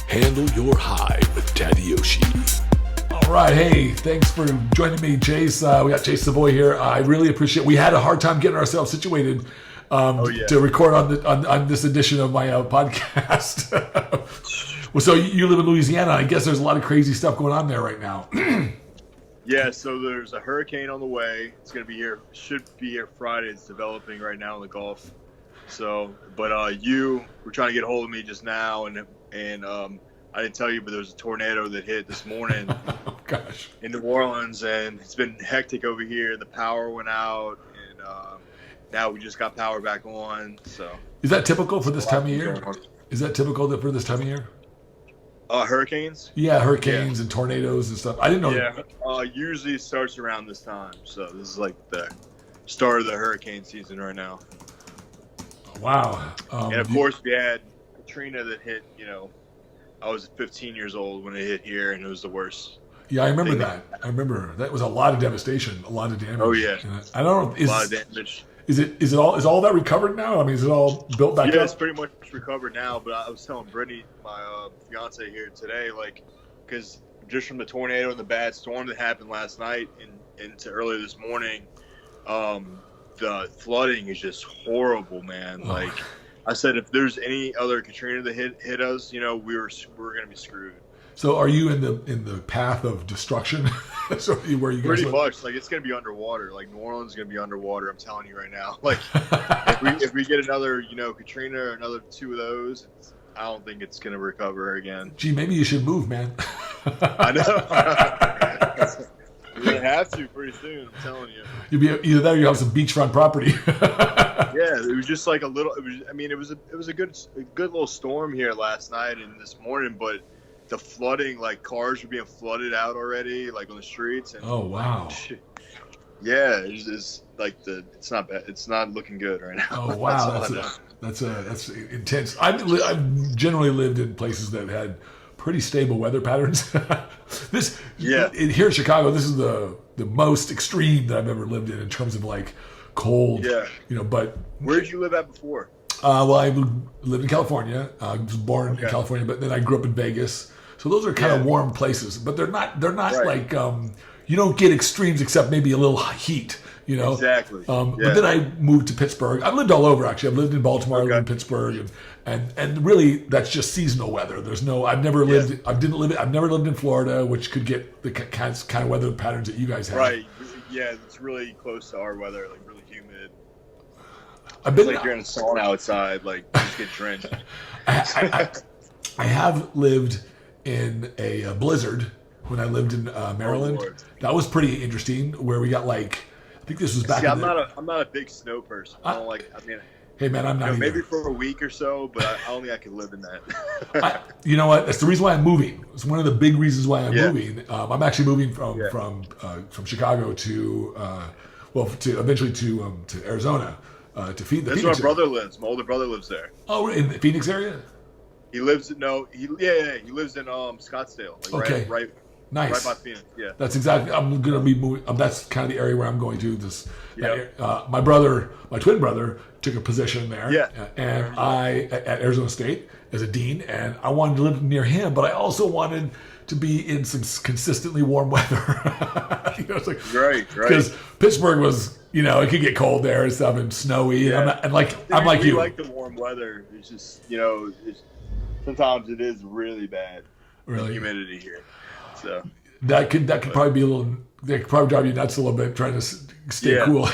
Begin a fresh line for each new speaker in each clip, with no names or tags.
Handle your high with Tadayoshi. All right, hey, thanks for joining me, Chase. We got Chase Savoie here. I really appreciate it. We had a hard time getting ourselves situated to record on this edition of my podcast. Well, so you live in Louisiana. I guess there's a lot of crazy stuff going on there right now.
Yeah, so there's a hurricane on the way. It's going to be here, should be here Friday. It's developing right now in the Gulf. So, but you were trying to get a hold of me just now, and I didn't tell you, but there was a tornado that hit this morning
Oh, gosh.
in New Orleans, and it's been hectic over here. The power went out, and now we just got power back on. So,
is that typical for this time of year? Is that typical for this time of year?
Hurricanes?
Yeah, hurricanes and tornadoes and stuff. I didn't know.
Yeah, usually it starts around this time. So this is like the start of the hurricane season right now.
Wow.
And of course, we had Katrina that hit. I was 15 years old when it hit here, and it was the worst.
Yeah, I remember that. I remember that was a lot of devastation, a lot of damage.
Oh yeah,
I don't know.
A lot of damage.
Is all that recovered now? I mean, is it all built back up?
Yeah, it's pretty much recovered now. But I was telling Brittany, my fiance here today, because just from the tornado and the bad storm that happened last night and into earlier this morning, the flooding is just horrible, man.
Oh.
I said, if there's any other Katrina that hit us, we're gonna be screwed.
So, are you in the path of destruction? So where you
pretty much it's gonna be underwater. Like New Orleans is gonna be underwater. I'm telling you right now. If we get another Katrina or another two of those, I don't think it's gonna recover again.
Gee, maybe you should move, man.
I know. We're gonna have to pretty soon. I'm telling you.
You'll be either there, or you have some beachfront property.
Yeah, it was just like a little. It was a good little storm here last night and this morning, but the flooding, cars were being flooded out already, on the streets. And,
oh wow.
Yeah, it's not bad. It's not looking good right now.
Oh wow, that's intense. I've generally lived in places that had pretty stable weather patterns. Here in Chicago, this is the most extreme that I've ever lived in terms of cold.
Yeah.
But
where did you live at before?
Well, I lived in California. I was born in California, but then I grew up in Vegas. So those are kind of warm places, but they're not right. You don't get extremes except maybe a little heat,
Exactly.
But then I moved to Pittsburgh. I've lived all over actually. I've lived in Baltimore, I lived in Pittsburgh, and really that's just seasonal weather. There's no. I've never lived in Florida, which could get the kind of weather patterns that you guys have.
Right. Yeah, it's really close to our weather, really humid.
I've been
you're in a sauna outside, you just get drenched.
I have lived in a blizzard when I lived in Maryland.
Oh,
that was pretty interesting. Where we got I think this was back.
I'm not a big snow person. I don't
hey man, I'm not.
Maybe for a week or so, but I don't think I could live in that.
You know what? That's the reason why I'm moving. It's one of the big reasons why I'm moving. I'm actually moving from Chicago to eventually to Arizona to feed the.
That's where my brother lives. My older brother lives there.
Oh, in the Phoenix area.
He lives he lives in Scottsdale.
Okay.
Right.
Nice.
Right by Phoenix. Yeah.
That's exactly. I'm gonna be moving. That's kind of the area where I'm going to. My twin brother, took a position there.
Yeah.
And I at Arizona State as a dean, and I wanted to live near him, but I also wanted to be in some consistently warm weather. It's
right.
Because Pittsburgh was, it could get cold there and stuff and snowy.
Yeah.
I'm like you.
We like the warm weather. It's just sometimes it is really bad.
Really?
The humidity here. So
that could probably be a little. That could probably drive you nuts a little bit trying to stay cool.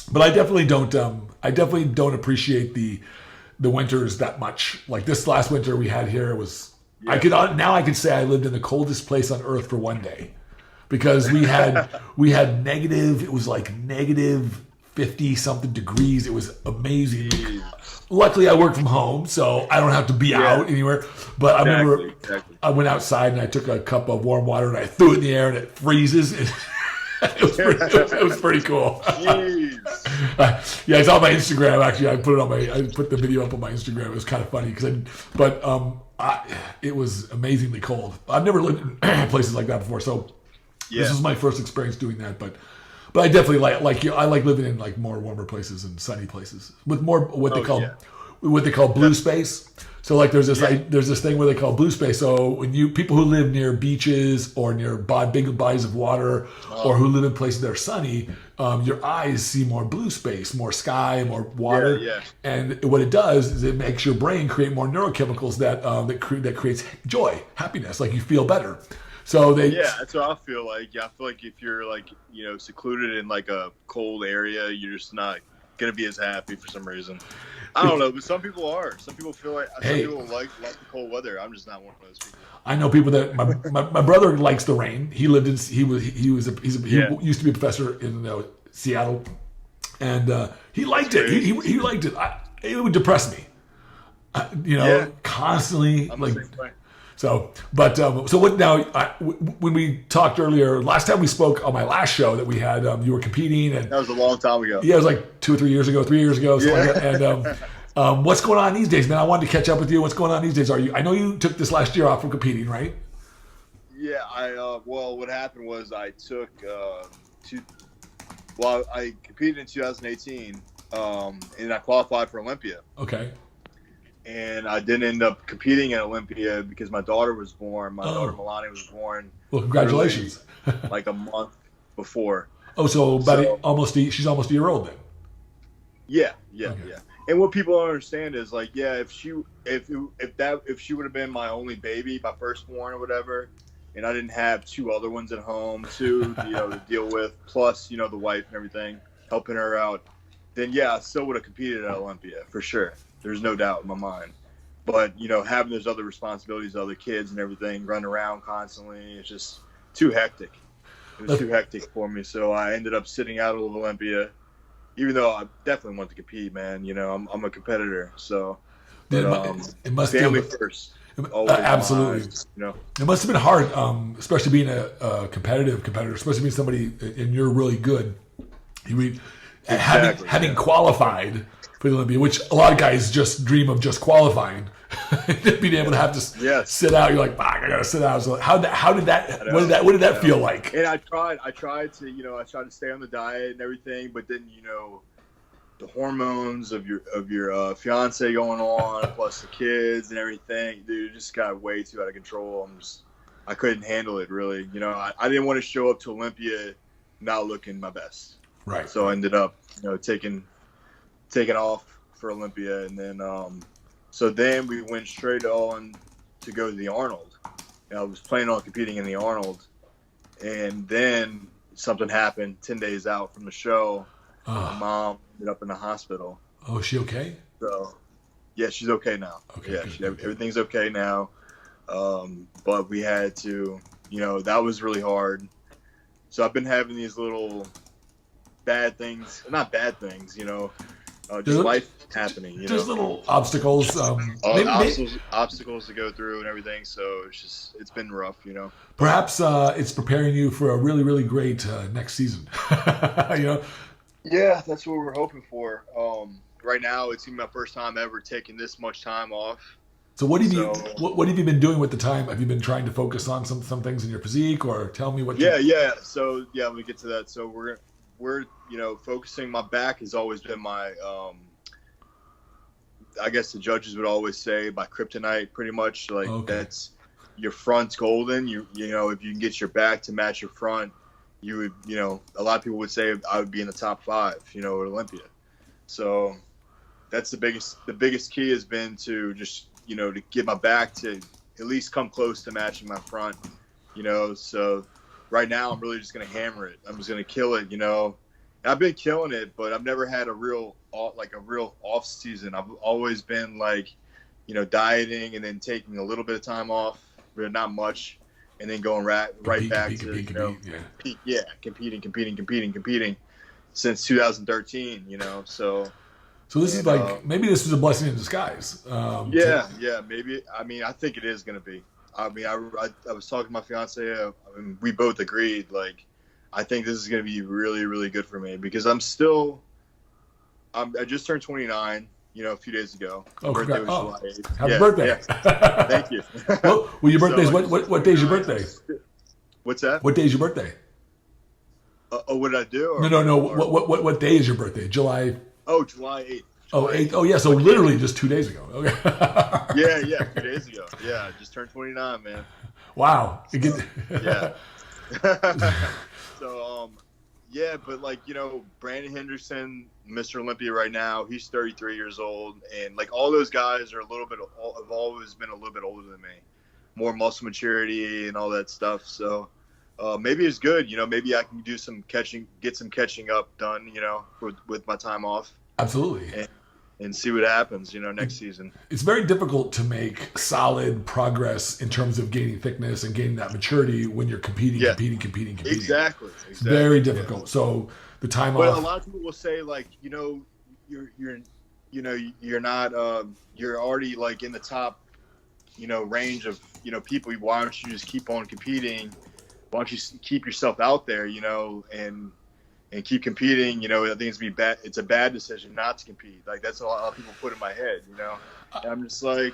But I definitely don't. I definitely don't appreciate the winters that much. Like this last winter we had here was. Yeah. I could say I lived in the coldest place on earth for one day, because we had negative. It was negative 50 something degrees. It was amazing. Jeez. Luckily, I work from home, so I don't have to be out anywhere. But I remember I went outside and I took a cup of warm water and I threw it in the air and it freezes. It was pretty cool.
Jeez.
It's on my Instagram. Actually, I put the video up on my Instagram. It was kind of funny it was amazingly cold. I've never lived in places like that before, so this was my first experience doing that. But I definitely like you. I like living in more warmer places and sunny places with more what they call blue space. So like there's this thing where they call blue space. So when people who live near beaches or near big bodies of water or who live in places that are sunny, your eyes see more blue space, more sky, more water.
Yeah.
And what it does is it makes your brain create more neurochemicals that creates joy, happiness, like you feel better. So
that's what I feel like. Yeah, I feel like if you're like, secluded in like a cold area, you're just not gonna be as happy for some reason. I don't know, but some people are. Some people feel like some people like the cold weather. I'm just not one of those people.
I know people that my brother likes the rain. He lived in he used to be a professor in Seattle, and he liked it. He liked it. It would depress me, constantly
I'm
like.
the same way.
So what now? When we talked earlier, last time we spoke on my last show that we had, you were competing, and
that was a long time ago.
Yeah, it was like 2 or 3 years ago, 3 years ago. Something like that. And what's going on these days, man? I wanted to catch up with you. What's going on these days? I know you took this last year off from competing, right?
Yeah, what happened was I took I competed in 2018, and I qualified for Olympia.
Okay.
And I didn't end up competing at Olympia because my daughter was born. My daughter Milani was born.
Well, congratulations.
Like a month before.
Oh, she's almost a year old then.
Yeah.
Okay.
And what people don't understand is like, if she would have been my only baby, my firstborn or whatever, and I didn't have 2 other ones at home to deal with, plus the wife and everything helping her out, then I still would have competed at Olympia for sure. There's no doubt in my mind. But, having those other responsibilities, other kids and everything, running around constantly, it's just too hectic. It was too hectic for me. So I ended up sitting out of Olympia, even though I definitely want to compete, man. I'm a competitor. So,
it must
family first.
Absolutely. It must have been hard, especially being a competitor, especially being somebody, and you're really good. Having qualified for the Olympia, which a lot of guys just dream of just qualifying, being able to have to sit out. You're like, I gotta sit out. So how did that? What did that feel like?
And I tried to stay on the diet and everything, but then the hormones of your fiance going on, plus the kids and everything, dude, it just got way too out of control. I couldn't handle it really. I didn't want to show up to Olympia not looking my best.
Right.
So I ended up taking off for Olympia, and then so then we went straight on to go to the Arnold. I was planning on competing in the Arnold, and then something happened 10 days out from the show. My mom ended up in the hospital.
Oh, is she okay?
So yeah, she's okay now.
Okay,
yeah, everything's okay now. But we had to, that was really hard. So I've been having these little bad things, not bad things, just life happening.
There's little obstacles.
Obstacles to go through and everything. So it's been rough,
Perhaps it's preparing you for a really, really great next season.
Yeah, that's what we're hoping for. Right now, it's my first time ever taking this much time off.
So what have you been doing with the time? Have you been trying to focus on some things in your physique, or tell me what?
Yeah. So let me get to that. So we're focusing. My back has always been my I guess the judges would always say my kryptonite, pretty much. Like that's your front's golden. You if you can get your back to match your front, you would a lot of people would say I would be in the top 5 at Olympia. So that's the biggest key has been to just to get my back to at least come close to matching my front. So right now I'm really just gonna hammer it. I'm just gonna kill it. I've been killing it, but I've never had a real off season. I've always been dieting and then taking a little bit of time off, but not much, and then going right back to competing since 2013.
So this is maybe this was a blessing in disguise.
Maybe. I mean, I think it is going to be. I mean, I was talking to my fiance. We both agreed. I think this is going to be really, really good for me because I just turned 29. A few days ago. My birthday was July 8th.
Happy birthday!
Yeah. Thank you.
Well, your birthday's what day's your birthday?
What's that?
What day's your birthday?
What did I do?
No. What day is your birthday? July.
Oh, July 8th.
Oh, yeah. So literally just 2 days ago. Okay.
Yeah, 2 days ago. Yeah, just turned 29, man.
Wow.
So, yeah. So, yeah, but like, Brandon Henderson, Mr. Olympia right now, he's 33 years old. And like all those guys are have always been a little bit older than me, more muscle maturity and all that stuff. So maybe it's good, maybe I can do get some catching up done, with my time off.
Absolutely.
And see what happens, next season.
It's very difficult to make solid progress in terms of gaining thickness and gaining that maturity when you're competing.
Exactly.
It's very difficult. Yeah. So the time off.
But a lot of people will say, like, you're not, you're already like in the top, range of, people. Why don't you just keep on competing? Why don't you keep yourself out there, and keep competing, I think it's a bad decision not to compete. Like, that's a lot of people put in my head, And I'm just like,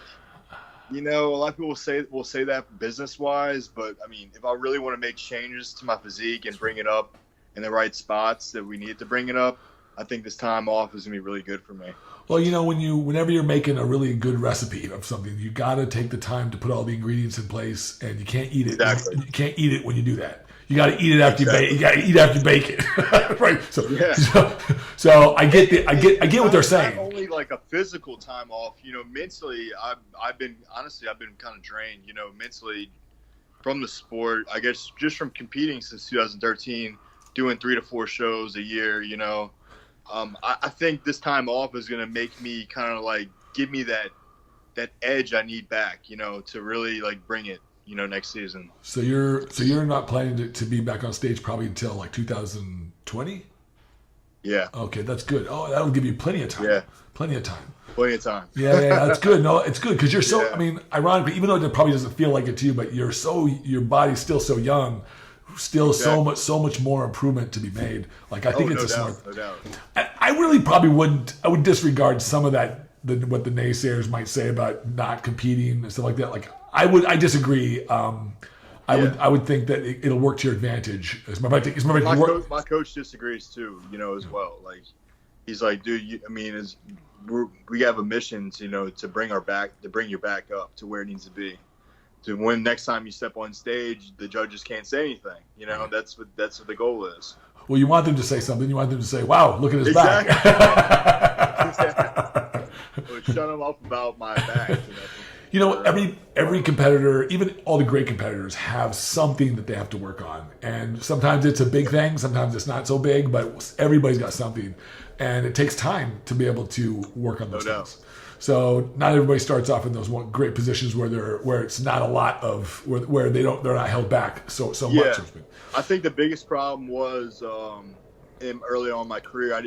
a lot of people will say that business wise, but I mean, if I really want to make changes to my physique and bring it up in the right spots that we need to bring it up, I think this time off is gonna be really good for me.
Well, whenever you're making a really good recipe of something, you got to take the time to put all the ingredients in place, and you can't eat it.
Exactly.
You can't eat it when you do that. You got to eat it after you bake. You got to eat after you bake it, right? So,
yeah.
so I get what they're saying.
Not only like a physical time off, mentally, I've been kind of drained, mentally from the sport. I guess just from competing since 2013, doing 3 to 4 shows a year. I think this time off is going to make me kind of like give me that edge I need back, to really like bring it. Next season.
So you're not planning to be back on stage probably until like 2020?
Yeah.
Okay, that's good. Oh, that'll give you plenty of time.
Yeah.
Plenty of time.
Plenty of time.
Yeah, that's good. No, it's good because you're so.
Yeah.
I mean, ironically, even though it probably doesn't feel like it to you, but your body's still so young. Still exactly. so much more improvement to be made. Like I think it's smart.
No doubt.
I really probably wouldn't. I would disregard some of that. What the naysayers might say about not competing and stuff like that. Like I disagree. I would think that it'll work to your advantage.
My coach disagrees too. As well. Like he's like, dude. We have a mission to bring you back up to where it needs to be. To when next time you step on stage, the judges can't say anything. That's what the goal is.
Well, you want them to say something. You want them to say, "Wow, look at his back."
Shut him up about my back.
Every competitor, even all the great competitors, have something that they have to work on. And sometimes it's a big thing, sometimes it's not so big, but everybody's got something. And it takes time to be able to work on those things. So not everybody starts off in those great positions where it's not a lot of where they're not held back so much.
I think the biggest problem was early on in my career, I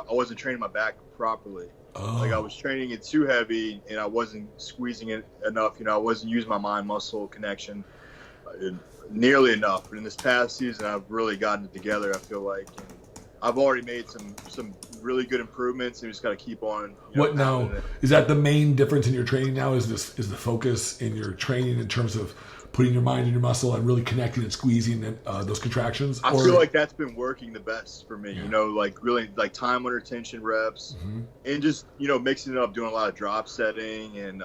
wasn't training my back properly.
Oh.
Like I was training it too heavy, and I wasn't squeezing it enough. I wasn't using my mind-muscle connection nearly enough. But in this past season, I've really gotten it together. I feel like and I've already made some really good improvements, and we just got to keep on.
What now? Is that the main difference in your training now? Is the focus in your training in terms of putting your mind in your muscle and really connecting and squeezing those contractions?
I feel like that's been working the best for me.
Yeah.
Like really like time under tension reps, and just mixing it up, doing a lot of drop setting, and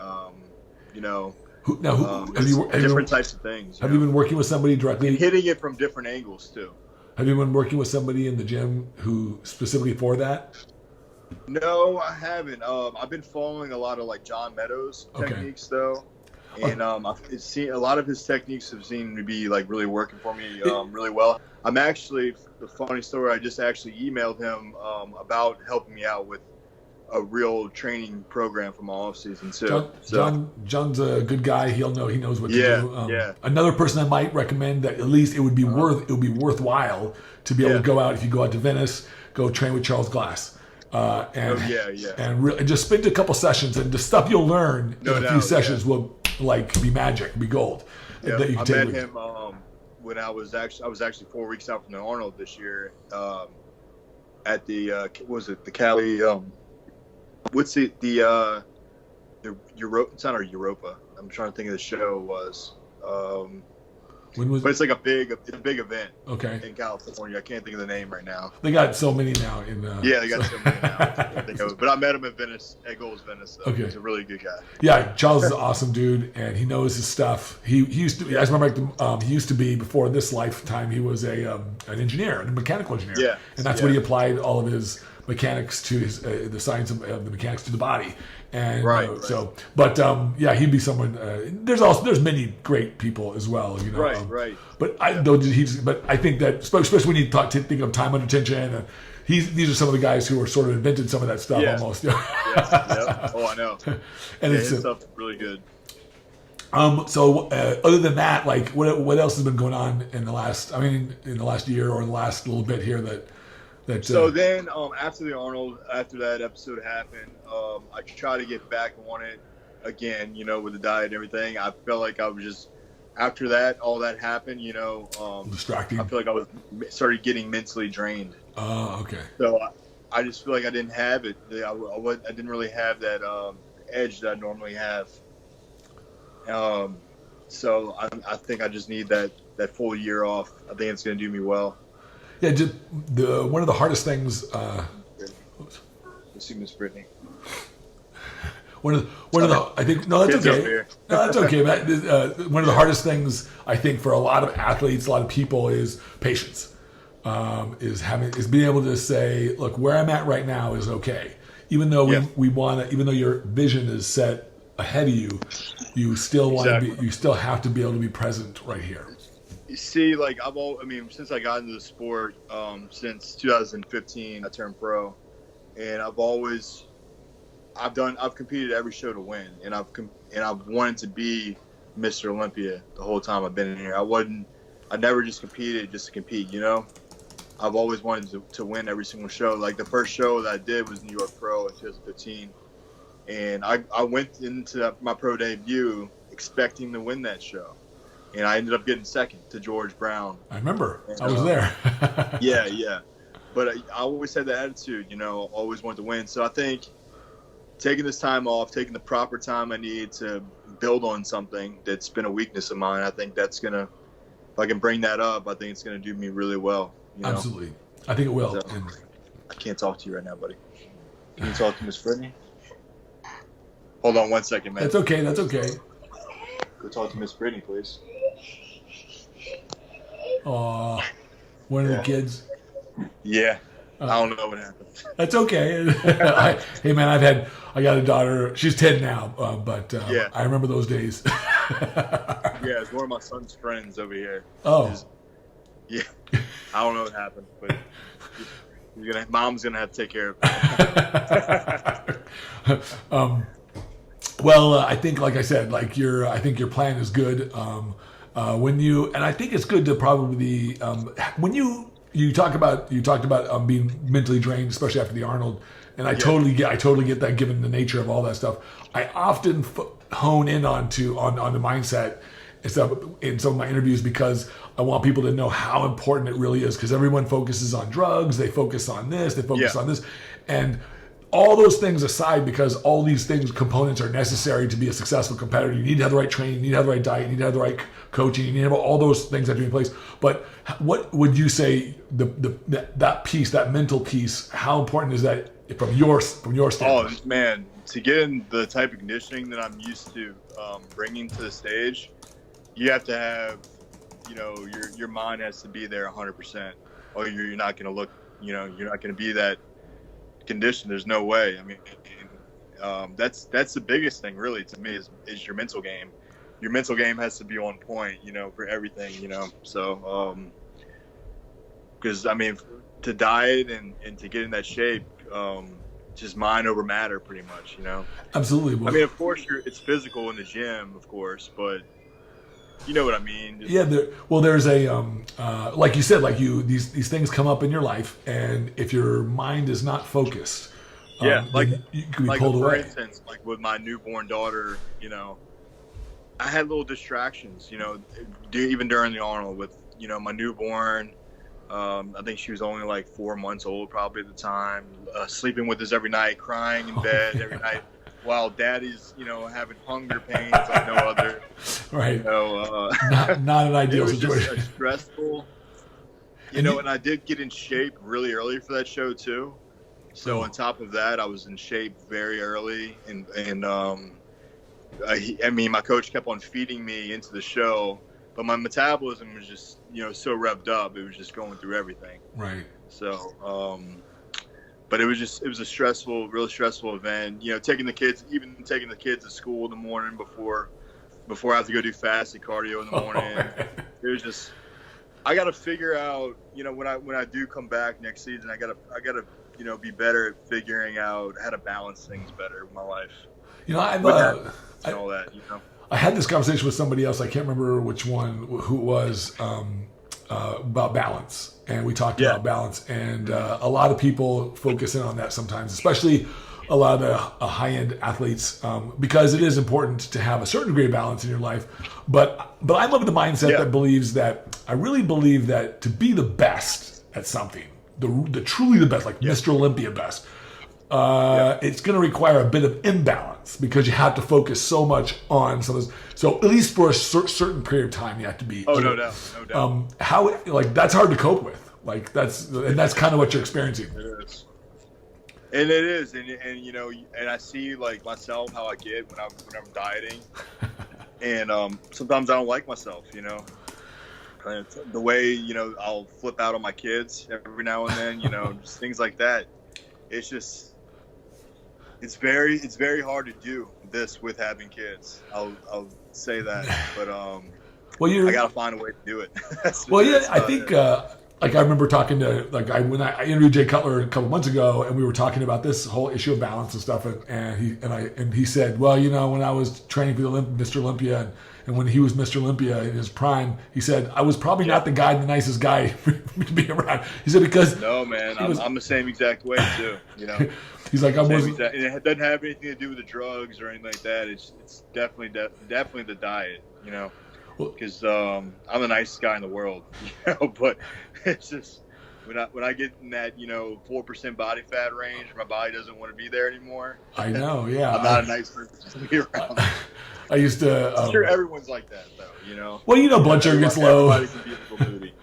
different types of things.
Have you been working with somebody directly?
And hitting it from different angles too.
Have you been working with somebody in the gym who specifically for that?
No, I haven't. I've been following a lot of like John Meadows techniques though. And I've seen a lot of his techniques have seemed to be like really working for me really well. I'm actually, the funny story, I just actually emailed him about helping me out with a real training program for my off season too.
John's a good guy. He knows what to do.
Yeah.
Another person I might recommend that at least it would be worthwhile to be able to go out. If you go out to Venice, go train with Charles Glass. And just spend a couple sessions, and the stuff you'll learn in a few sessions will be magic, be gold.
Yeah, I met him when I was actually 4 weeks out from the Arnold this year at the the Cali what's the Europa? It's not our Europa. I'm trying to think of the show was But it's like a big event.
Okay.
In California, I can't think of the name right now.
They got so many now in.
Yeah, they got so many now. I can't think of it. But I met him at Venice, at Gold's Venice. So
Okay.
He's a really good guy.
Yeah, Charles is an awesome dude, and he knows his stuff. He used to. I just remember he used to be, before this lifetime, he was an engineer, a mechanical engineer.
Yeah.
And that's what he applied all of his mechanics to, his the science of the mechanics to the body. And
Right.
so, but yeah, he'd be someone. There's many great people as well, you know.
Right.
But I think that, especially when you think of time under tension, and these are some of the guys who are sort of invented some of that stuff almost.
Yeah. Oh, I know.
And
his stuff's really good.
So other than that, like what else has been going on in the last year or the last little bit here that
So then after the Arnold, after that episode happened, I tried to get back on it again, you know, with the diet and everything. I felt like I was just, after that, all that happened, you know,
distracting.
I feel like I started getting mentally drained.
Oh, okay.
So I just feel like I didn't have it. I didn't really have that edge that I normally have. So I think I just need that full year off. I think it's going to do me well.
Yeah, one of the hardest things.
Let's see Miss Brittany.
One of the I think no, that's okay. No, that's okay. One of the hardest things I think for a lot of athletes, a lot of people, is patience. Is being able to say, look, where I'm at right now is okay. Even though even though your vision is set ahead of you, you still you still have to be able to be present right here.
You see, like since I got into the sport, since 2015, I turned pro, and I've competed every show to win, and I've wanted to be Mr. Olympia the whole time I've been in here. I never just competed just to compete, you know. I've always wanted to win every single show. Like the first show that I did was New York Pro in 2015, and I went into my pro debut expecting to win that show. And I ended up getting second to George Brown.
I remember. I was there.
Yeah. But I always had the attitude, you know, always wanted to win. So I think taking this time off, taking the proper time I need to build on something that's been a weakness of mine, I think that's going to, if I can bring that up, I think it's going to do me really well. You know?
Absolutely. I think it will.
So, I can't talk to you right now, buddy. Can you talk to Miss Brittany? Hold on 1 second, man.
That's okay.
Go talk to Miss Brittany, please.
Aw, one of the kids.
Yeah, I don't know what happened.
That's okay. Hey man, I got a daughter. She's 10 now, but I remember those days.
Yeah, it's one of my son's friends over here.
Oh.
Yeah, I don't know what happened, but mom's gonna have to take care of it.
Well, I think, like I said, I think your plan is good. And I think it's good to probably when you talked about being mentally drained, especially after the Arnold, and I totally get that given the nature of all that stuff. I often hone in on the mindset and stuff in some of my interviews because I want people to know how important it really is, because everyone focuses on drugs, they focus on this, they focus on this, and all those things aside, because all these components are necessary to be a successful competitor. You need to have the right training, you need to have the right diet, you need to have the right coaching, you need to have all those things that are in place. But what would you say that piece, that mental piece, how important is that from your standpoint?
Oh man, to get in the type of conditioning that I'm used to bringing to the stage, you have to have, you know, your mind has to be there 100%, or you're not going to look, you know, you're not going to be that condition. There's no way. I mean, that's the biggest thing really to me is your mental game. Your mental game has to be on point, you know, for everything, you know. So because I mean, to diet and to get in that shape, just mind over matter pretty much, you know.
Absolutely.
I mean, of course it's physical in the gym, of course, but you know what I mean.
There's a like you said, these things come up in your life, and if your mind is not focused, you can be pulled away.
For instance, like with my newborn daughter, you know, I had little distractions, you know, even during the Arnold with, you know, my newborn. I think she was only like 4 months old probably at the time, sleeping with us every night, crying in bed every night, while daddy's, you know, having hunger pains like no other.
Right.
You know,
not an ideal
it was
situation.
just a stressful.
And
And I did get in shape really early for that show too. So on top of that, I was in shape very early, and I mean, my coach kept on feeding me into the show, but my metabolism was just, so revved up. It was just going through everything.
Right.
So, but it was a really stressful event. Taking the kids to school in the morning before I have to go do fasted cardio in the morning. It was just, I got to figure out, when I do come back next season, I gotta, be better at figuring out how to balance things better in my life.
I've
All that,
I had this conversation with somebody else. I can't remember who it was, about balance, and we talked about balance. And a lot of people focus in on that sometimes, especially a lot of the high-end athletes, because it is important to have a certain degree of balance in your life. But I'm of the mindset that I really believe that to be the best at something, the truly the best, like Mr. Olympia best, it's going to require a bit of imbalance, because you have to focus so much on some of this. So at least for a certain period of time, you have to be.
Oh, no doubt.
That's hard to cope with. That's kind of what you're experiencing.
It is. And it is, and I see like myself how I get when I'm dieting, and sometimes I don't like myself, the way I'll flip out on my kids every now and then, just things like that. It's just. It's very hard to do this with having kids. I'll say that, but I gotta find a way to do it.
I think I remember talking to when I interviewed Jay Cutler a couple months ago, and we were talking about this whole issue of balance and stuff, and he said, well, when I was training for Mr. Olympia and when he was Mr. Olympia in his prime, he said I was probably not the nicest guy to be around. He said because
no, man, I'm the same exact way too.
He's like,
and it doesn't have anything to do with the drugs or anything like that. It's definitely the diet, because I'm the nicest guy in the world, but it's just when I get in that 4% body fat range, my body doesn't want to be there anymore.
I know, yeah.
I'm not a nice person to be around.
I used to.
I'm sure everyone's like that, though.
Well, blood sugar gets low.
Everybody's a beautiful booty.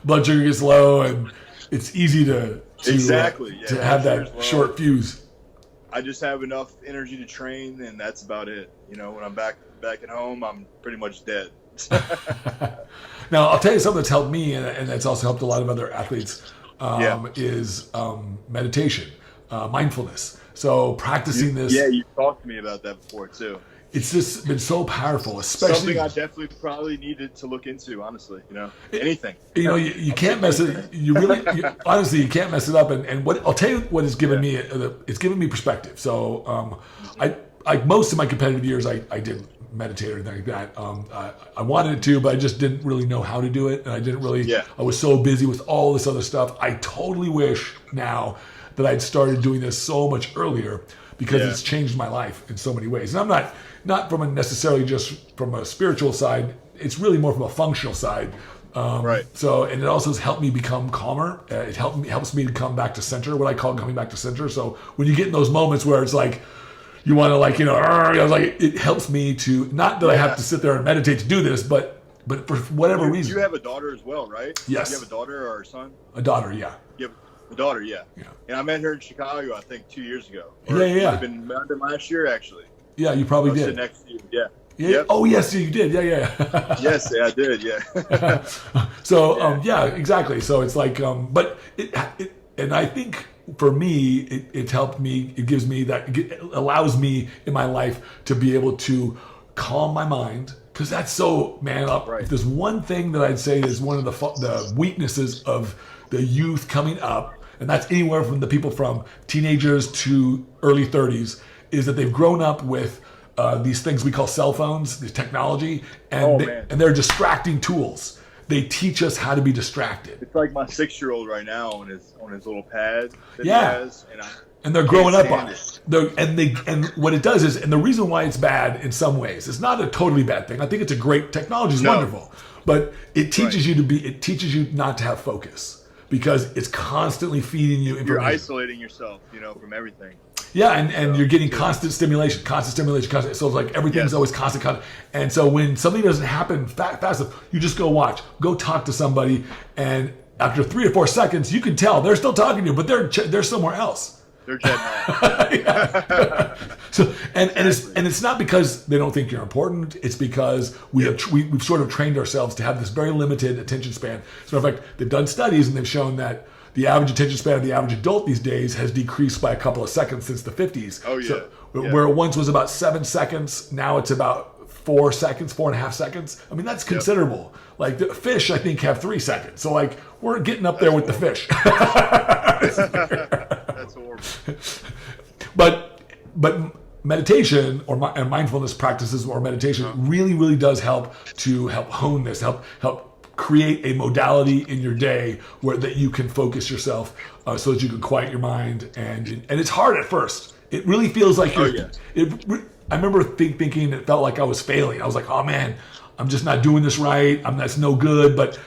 Blood sugar gets low, and it's easy to have that short fuse.
I just have enough energy to train, and that's about it. When I'm back at home, I'm pretty much dead.
Now, I'll tell you something that's helped me, and that's also helped a lot of other athletes, is meditation, mindfulness. So practicing this.
Yeah, you talked to me about that before, too.
It's just been so powerful, especially
something I definitely probably needed to look into. Honestly, anything.
You can't mess it. Honestly, you can't mess it up. And what I'll tell you, what it's given me, it's given me perspective. So, like most of my competitive years, I didn't meditate or anything like that. I wanted to, but I just didn't really know how to do it, and I didn't really. I was so busy with all this other stuff. I totally wish now that I'd started doing this so much earlier, because it's changed my life in so many ways. And I'm not from necessarily just from a spiritual side. It's really more from a functional side.
Right.
So, and it also has helped me become calmer. It helps me to come back to center, what I call coming back to center. So when you get in those moments where it's like, you want to it helps me to, not that I have to sit there and meditate to do this, but for whatever reason.
You have a daughter as well, right?
Yes.
You have a daughter or a son?
A daughter, yeah.
You have a daughter, yeah. And I met her in Chicago, I think 2 years ago.
Yeah.
It's been last year, actually.
Yeah, you probably did.
Next year, yeah.
Yep. Oh, yes, you did. Yeah.
Yes, I did. Yeah.
So, exactly. So it's like, but and I think for me, it helped me. It gives me it allows me in my life to be able to calm my mind, because that's so Right. If there's one thing that I'd say is one of the weaknesses of the youth coming up, and that's anywhere from the people from teenagers to early 30s, is that they've grown up with these things we call cell phones, the technology, and they're distracting tools. They teach us how to be distracted.
It's like my 6-year-old right now on his little pad that he has,
and they're growing up on it. And what it does is, and the reason why it's bad in some ways, it's not a totally bad thing. I think it's a great technology is wonderful, but it teaches it teaches you not to have focus, because it's constantly feeding you information.
You're isolating yourself, from everything.
Yeah, and you're getting constant stimulation. So it's like everything's always constant. And so when something doesn't happen fast enough, you just go watch, go talk to somebody, and after 3 or 4 seconds, you can tell they're still talking to you, but they're somewhere else.
They're jetting off.
So it's not because they don't think you're important. It's because we've sort of trained ourselves to have this very limited attention span. So in fact, they've done studies and they've shown that the average attention span of the average adult these days has decreased by a couple of seconds since the 50s.
Oh, yeah.
So where it once was about 7 seconds, now it's about 4 seconds, 4.5 seconds. I mean, that's considerable. Like the fish, I think, have 3 seconds. So like we're getting up there with the fish.
That's horrible.
But meditation and mindfulness practices or meditation really, really does help hone this, help create a modality in your day that you can focus yourself so that you can quiet your mind. And it's hard at first. It really feels like I remember thinking it felt like I was failing. I was like, oh man, I'm just not doing this right. That's no good. But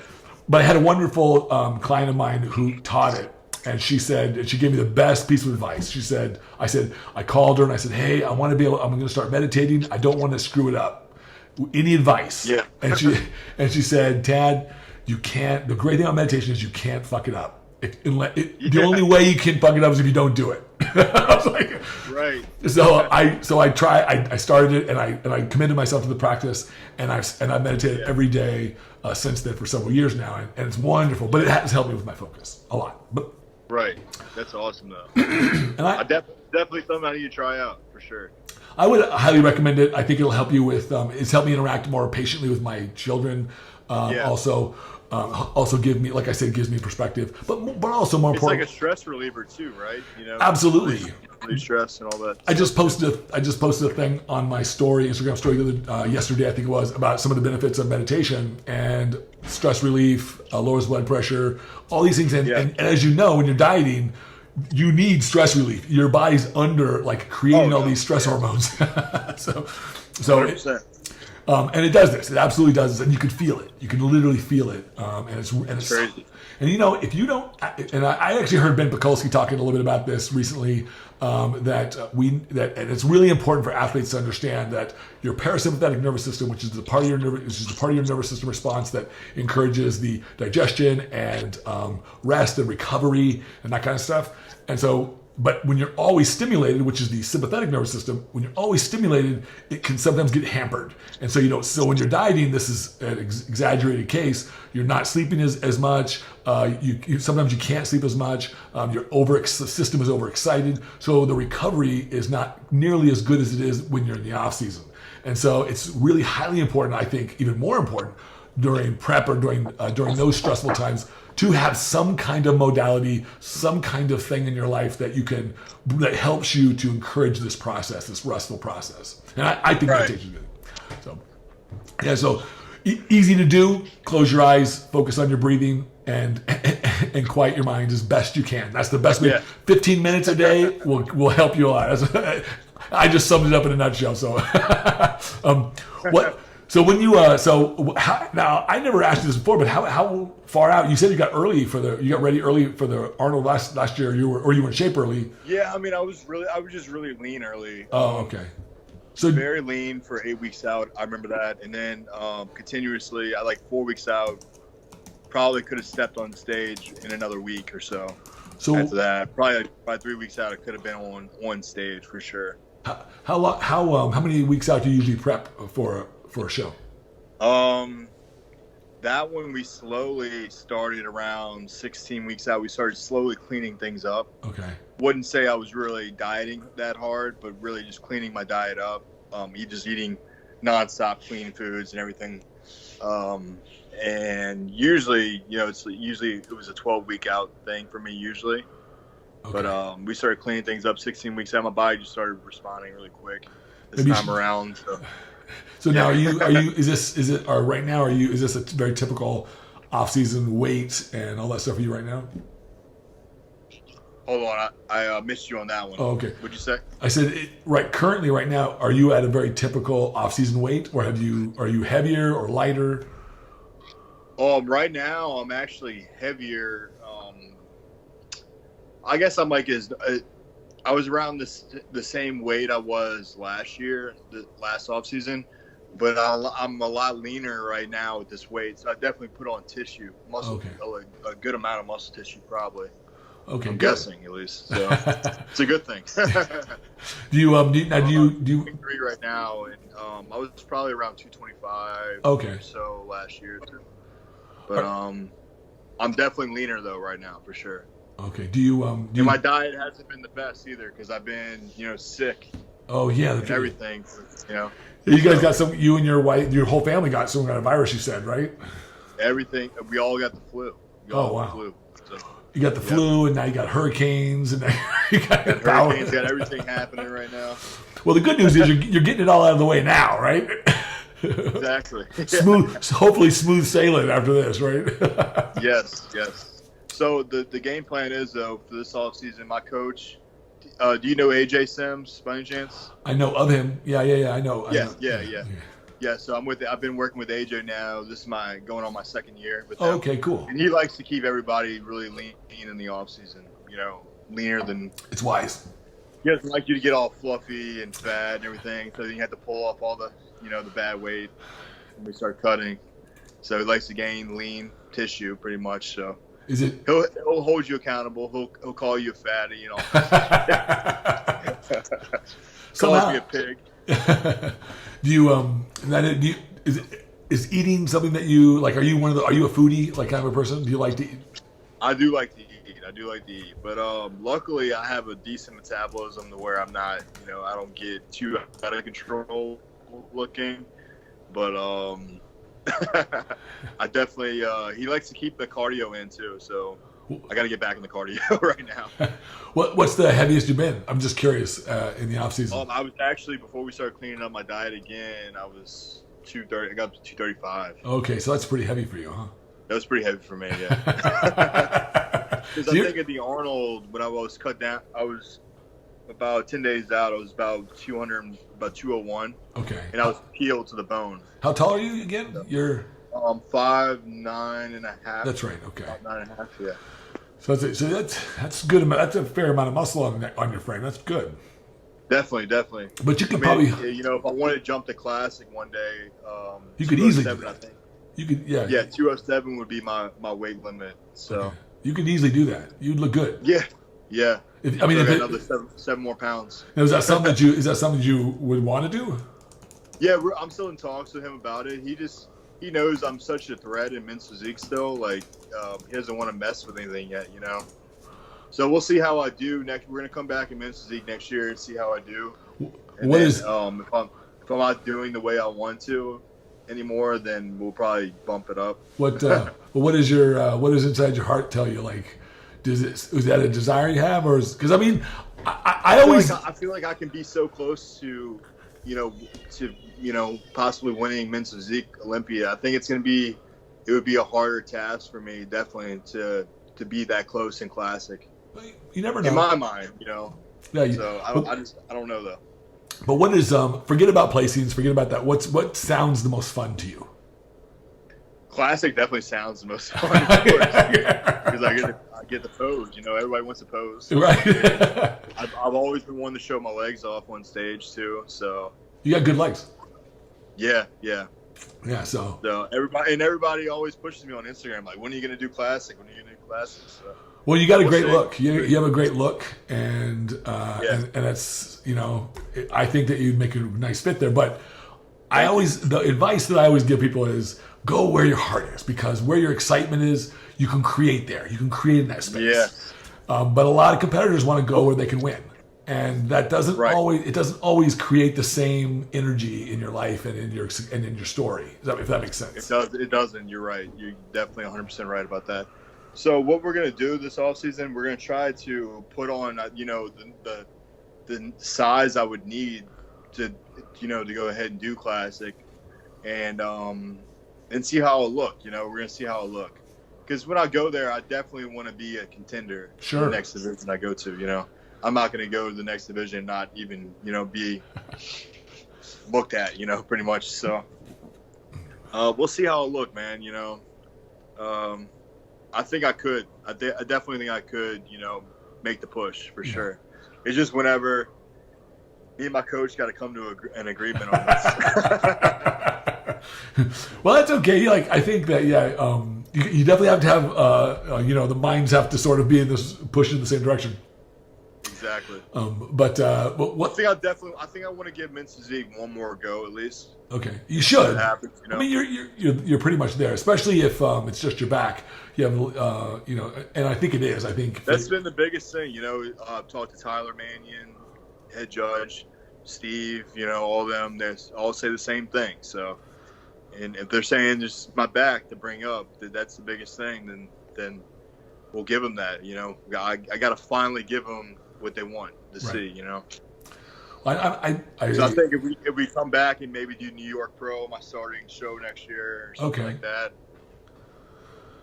I had a wonderful client of mine who taught it. And she gave me the best piece of advice. I called her and I said, hey, I'm going to start meditating. I don't want to screw it up. Any advice? Yeah. And she said, Tad, you can't. The great thing about meditation is you can't fuck it up. The only way you can fuck it up is if you don't do it. I was like, right. So I started it and I committed myself to the practice and I've meditated every day since then for several years now and it's wonderful. But it has helped me with my focus a lot.
Right. That's awesome though. And I definitely something I need to try out for sure.
I would highly recommend it. I think it'll help you with. It's helped me interact more patiently with my children. Also give me, like I said, gives me perspective. But also more important,
it's like a stress reliever too, right?
Absolutely.
Relieve stress and all that.
I just posted a thing on my Instagram story yesterday, I think it was, about some of the benefits of meditation and stress relief, lowers blood pressure, all these things. And as you know, when you're dieting, you need stress relief. Your body's under creating all these stress hormones. so and it does this. It absolutely does this, and you can feel it. You can literally feel it. And it's crazy. And if you don't, and I actually heard Ben Pakulski talking a little bit about this recently. And it's really important for athletes to understand that your parasympathetic nervous system, which is the part of your nervous system response that encourages the digestion and rest and recovery and that kind of stuff. And so, but when you're always stimulated, which is the sympathetic nervous system, when you're always stimulated, it can sometimes get hampered. And so so when you're dieting, this is an exaggerated case. You're not sleeping as much. Sometimes you can't sleep as much. The system is overexcited. So the recovery is not nearly as good as it is when you're in the off season. And so it's really highly important, I think, even more important during prep or during those stressful times, to have some kind of modality, some kind of thing in your life that helps you to encourage this process, this restful process. And I think meditation is good. So easy to do. Close your eyes, focus on your breathing, and quiet your mind as best you can. That's the best way. 15 minutes a day will help you a lot. I just summed it up in a nutshell. So what? So when you now I never asked you this before, but how far out? You said you got ready early for the Arnold last year. You were in shape early.
Yeah, I mean I was just really lean early.
Oh, okay. So
very lean for 8 weeks out. I remember that, and then continuously, 4 weeks out, probably could have stepped on stage in another week or so. So after that, probably by 3 weeks out, I could have been on stage for sure.
How many weeks out do you usually prep for a show?
That one we slowly started around 16 weeks out. We started slowly cleaning things up.
Okay. Wouldn't
say I was really dieting that hard, but really just cleaning my diet up. Just eating nonstop clean foods and everything. And usually, it was a 12-week out thing for me usually. Okay. But we started cleaning things up 16 weeks out. My body just started responding really quick this time around.
So now is this a very typical off-season weight and all that stuff for you right now?
Hold on, I missed you on that one.
Oh, okay.
What'd you say?
I said currently right now, are you at a very typical off-season weight, or are you heavier or lighter?
Right now I'm actually heavier. I guess I'm I was around the same weight I was last year, the last off season, but I'm a lot leaner right now with this weight. So I definitely put on tissue, muscle, a good amount of muscle tissue probably.
Okay,
I'm
good.
guessing at least. So it's a good thing.
Do you
I'm 23 right now, and I was probably around 225 or so last year too. But I'm definitely leaner though right now for sure.
Okay. Do you
and my diet hasn't been the best either because I've been sick.
Oh yeah,
and everything.
You guys got some. You and your wife, your whole family got some kind of virus. You said, right?
Everything. We all got the flu.
Wow.
The flu, so.
You got the flu, and now you got hurricanes, and now you got
hurricanes. Got everything happening right now.
Well, the good news is you're getting it all out of the way now, right?
Exactly.
Hopefully smooth sailing after this, right?
Yes. So the game plan is though for this off season, my coach. Do you know AJ Sims by any chance?
I know of him. Yeah. I know.
Yeah. So I've been working with AJ now. This is going on my second year with him.
Okay, cool.
And he likes to keep everybody really lean in the off season. Leaner than.
It's wise.
He doesn't like you to get all fluffy and fat and everything. So you have to pull off all the the bad weight when we start cutting. So he likes to gain lean tissue pretty much. So.
Is it?
He'll hold you accountable. He'll call you a fatty, Call you a pig.
Is eating something that you like? Are you a foodie, like kind of a person? Do you like to eat?
I do like to eat. But luckily I have a decent metabolism to where I'm not, I don't get too out of control looking. But I definitely he likes to keep the cardio in too, so I got to get back in the cardio right now.
What's the heaviest you've been? I'm just curious in the off season.
I was actually, before we started cleaning up my diet again, I was 230. I got up to 235.
Okay, so that's pretty heavy for you, huh?
That was pretty heavy for me, yeah. Because I think at the Arnold, when I was cut down, I was about 10 days out. I was about 201.
Okay.
And I was peeled to the bone.
How tall are you again? You're
5'9.5".
That's right. Okay.
5'9.5". Yeah.
So that's good. That's a fair amount of muscle on your frame. That's good.
Definitely.
But you could probably,
if I wanted to jump to classic one day,
you could easily do that.
I think.
You could, yeah.
Yeah, 207 would be my weight limit. So
you could easily do that. You'd look good.
Yeah.
If
another 7 more pounds.
Now, is that something you would want to do?
Yeah, I'm still in talks with him about it. He knows I'm such a threat in men's physique still. Like, he doesn't want to mess with anything yet, So we'll see how I do next. We're gonna come back in men's physique next year and see how I do. And if I'm not doing the way I want to anymore, then we'll probably bump it up.
What is inside your heart tell you? Like, is that a desire you have, or because I
feel like I can be so close to possibly winning men's physique Olympia. I think it would be a harder task for me, definitely, to be that close in classic.
You never know.
In my mind, Yeah. So I don't know though.
But what is forget about placings, forget about that. What sounds the most fun to you?
Classic definitely sounds the most fun, of course, because I get the pose. Everybody wants to pose.
Right.
I've always been one to show my legs off on stage too. So
you got good legs.
Yeah.
So
everybody always pushes me on Instagram, like, when are you gonna do classic? So,
well, you got a great look. You have a great look, and that's I think that you'd make a nice fit there. But the advice that I always give people is go where your heart is, because where your excitement is, you can create there. You can create in that space.
Yeah.
But a lot of competitors want to go where they can win, and that doesn't always create the same energy in your life and in your story. If that makes sense.
It doesn't. You're right. You're definitely 100% right about that. So what we're gonna do this off season, we're gonna try to put on the size I would need to go ahead and do classic, and see how it'll look. We're gonna see how it'll look, because when I go there, I definitely want to be a contender.
Sure.
In the next division I go to. I'm not gonna go to the next division and not even be looked at. Pretty much. So we'll see how it'll look, man. I think I could. I definitely think I could, make the push for sure. It's just whenever me and my coach got to come to an agreement on this.
Well, that's okay. Like, I think that, you definitely have to have, the minds have to sort of be in this, push in the same direction.
Exactly.
But what?
I think I want to give Mince Physique one more go at least.
Okay, you should.
Happens, you know?
I mean, you're pretty much there, especially if it's just your back. You have, and I think it is. I think
that's been the biggest thing. You know, I've talked to Tyler Mannion, head judge, Steve. You know, all of them. They all say the same thing. So, and if they're saying just my back to bring up, that's the biggest thing, then we'll give them that. You know, I got to finally give them what they want to see. You know.
So
I think if we come back and maybe do New York Pro, my starting show next year or something like that.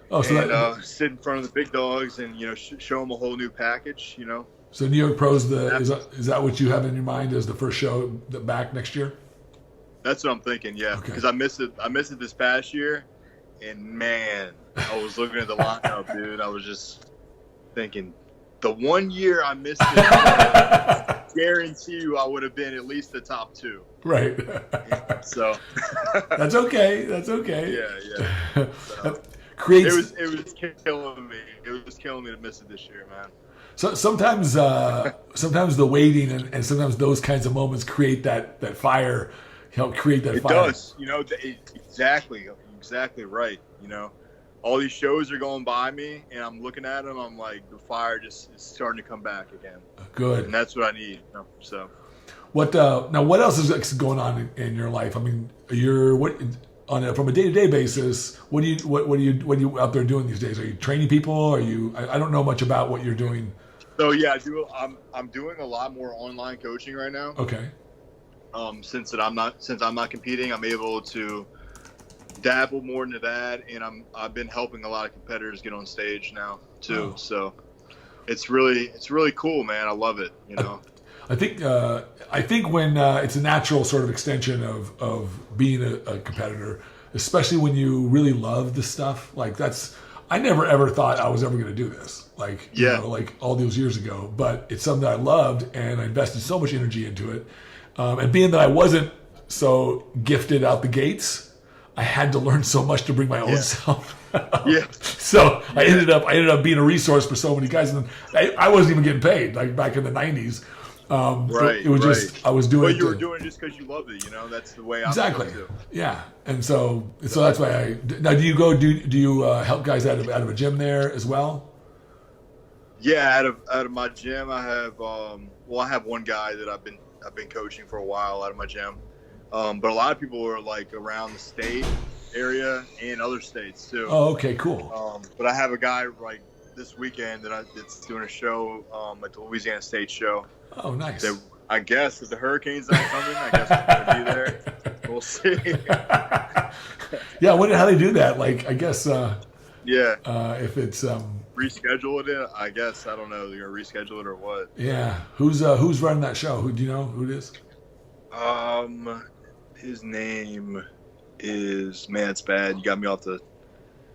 Oh, so sit in front of the big dogs and show them a whole new package. You know.
So New York Pro's is that what you have in your mind as the first show back next year?
That's what I'm thinking. Yeah, because I missed it. I missed it this past year, and man, I was looking at the lineup, dude. I was just thinking. The 1 year I missed it, I guarantee you I would have been at least the top 2.
Right.
So
that's okay. That's okay.
Yeah. So,
creates.
It was killing me. It was killing me to miss it this year, man.
So sometimes the waiting and sometimes those kinds of moments create that fire. Create that fire.
It does. Exactly right. All these shows are going by me, and I'm looking at them. I'm like, the fire just is starting to come back again.
Good,
and that's what I need. So,
what now? What else is going on in your life? I mean, from a day-to-day basis? What are you out there doing these days? Are you training people? I don't know much about what you're doing.
So yeah, I'm doing a lot more online coaching right now.
Okay.
Since I'm not competing, I'm able to dabble more into that, and I've been helping a lot of competitors get on stage now too. Oh. So it's really cool, man. I love it.
I think when it's a natural sort of extension of being a competitor, especially when you really love the stuff. Like I never ever thought I was ever going to do this. Like like all those years ago, but it's something that I loved, and I invested so much energy into it. And being that I wasn't so gifted out the gates, I had to learn so much to bring my own self. So I ended up being a resource for so many guys, and I wasn't even getting paid like back in the '90s.
Right.
It was just I was doing.
But you were doing it just because you loved it. That's the way I
exactly. Yeah, and so that's why now do you help guys out of a gym there as well?
Yeah, out of my gym, I have I have one guy that I've been coaching for a while out of my gym. But a lot of people are like around the state area and other states too.
Oh, okay, cool.
But I have a guy like this weekend that's doing a show at the Louisiana State show.
Oh, nice.
I guess if the hurricane's not coming, I guess I'm gonna be there. We'll see.
Yeah, I wonder how they do that. Like, I guess. If it's
reschedule it, I guess. I don't know. They're gonna reschedule it or what?
Yeah. Who's running that show? Who do you know who it is?
His name is it's bad. You got me off the.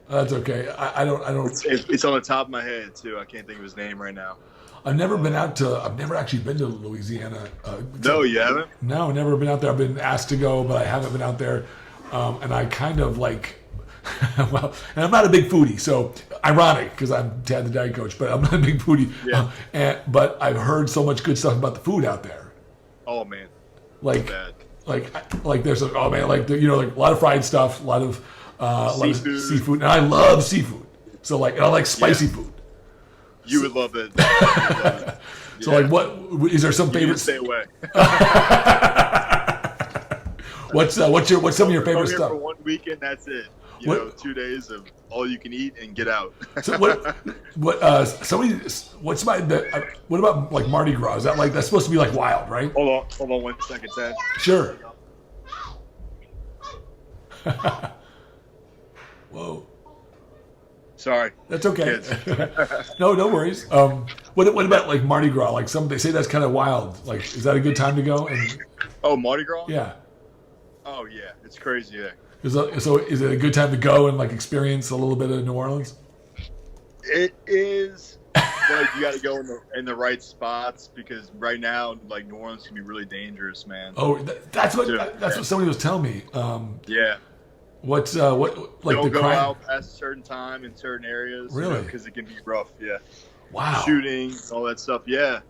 That's okay. I don't.
It's on the top of my head too. I can't think of his name right now.
I've never actually been to Louisiana.
No, you haven't?
No, never been out there. I've been asked to go, but I haven't been out there. And I kind of like, well, and I'm not a big foodie, so ironic because I'm Tad the Diet Coach, but I'm not a big foodie.
Yeah.
But I've heard so much good stuff about the food out there.
Oh man.
Like there's like a lot of fried stuff, a lot of seafood, and I love seafood. So and I like spicy food.
You would love it.
So what is there some favorite?
Stay away.
What's some of your favorite stuff?
For 1 weekend, that's it. 2 days of all you can eat and get out.
So what about like Mardi Gras? Is that that's supposed to be like wild, right?
Hold on 1 second, Ted.
Sure. Whoa.
Sorry.
That's okay. No worries. What about like Mardi Gras? Like they say that's kind of wild. Like, is that a good time to go?
Oh, Mardi Gras?
Yeah.
Oh yeah, it's crazy there.
So is it a good time to go and like experience a little bit of New Orleans?
It is But you got to go in the right spots because right now, like New Orleans can be really dangerous, man.
Oh, that's what somebody was telling me.
Yeah.
What like
Don't
the
go
crime?
out past a certain time in certain areas.
Really?
Because it can be rough. Yeah.
Wow.
Shooting, all that stuff. Yeah.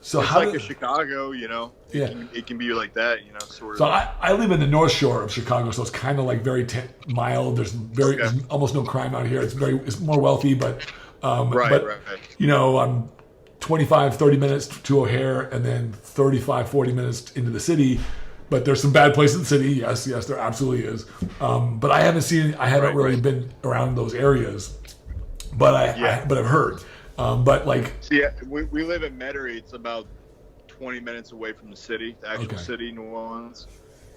So
it's
how
like a Chicago,
Yeah.
It can be like that, sort of.
So I live in the North Shore of Chicago, so it's kind of like very mild. There's there's almost no crime out here. It's more wealthy, but
right.
I'm 25, 30 minutes to O'Hare, and then 35, 40 minutes into the city. But there's some bad places in the city. Yes, there absolutely is. But I haven't really been around those areas. But I've heard. But like,
see, we live in Metairie. It's about 20 minutes away from the city, the actual city, New Orleans.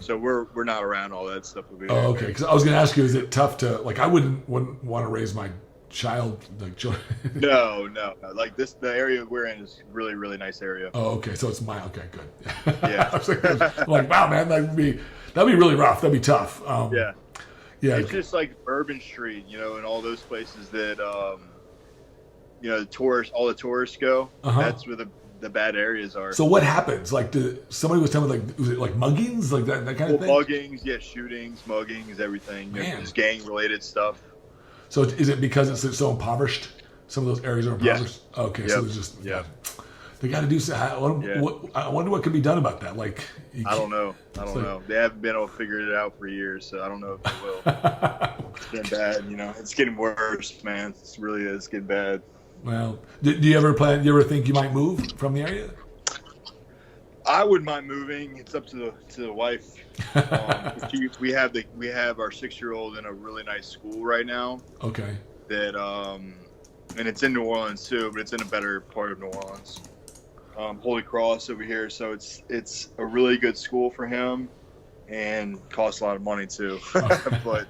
So we're not around all that stuff.
Oh, okay. Because I was going to ask you, is it tough to like? I wouldn't want to raise my child like children.
No. Like the area we're in is really, really nice area.
Oh, okay. So it's okay, good.
Yeah.
I'm like, wow, man, that'd be really rough. That'd be tough.
Yeah. It's
Okay.
just like Urban Street, and all those places that all the tourists go. That's where the bad areas are.
So what happens? Like, somebody was telling me, like, was it like muggings, like that kind of thing?
Muggings, shootings, muggings, everything. Just gang-related stuff.
So is it because it's so impoverished? Some of those areas are impoverished?
Yeah.
Okay, so there's just...
Yeah.
They got to do something. I wonder what could be done about that. Like,
I don't know. They haven't been able to figure it out for years, so I don't know if they will. It's been bad, It's getting worse, man. It really is getting bad.
Well, do you ever think you might move from the area?
I wouldn't mind moving. It's up to the wife. We have our 6-year-old in a really nice school right now.
Okay.
That and it's in New Orleans too, but it's in a better part of New Orleans. Holy Cross over here, so it's a really good school for him, and costs a lot of money too. But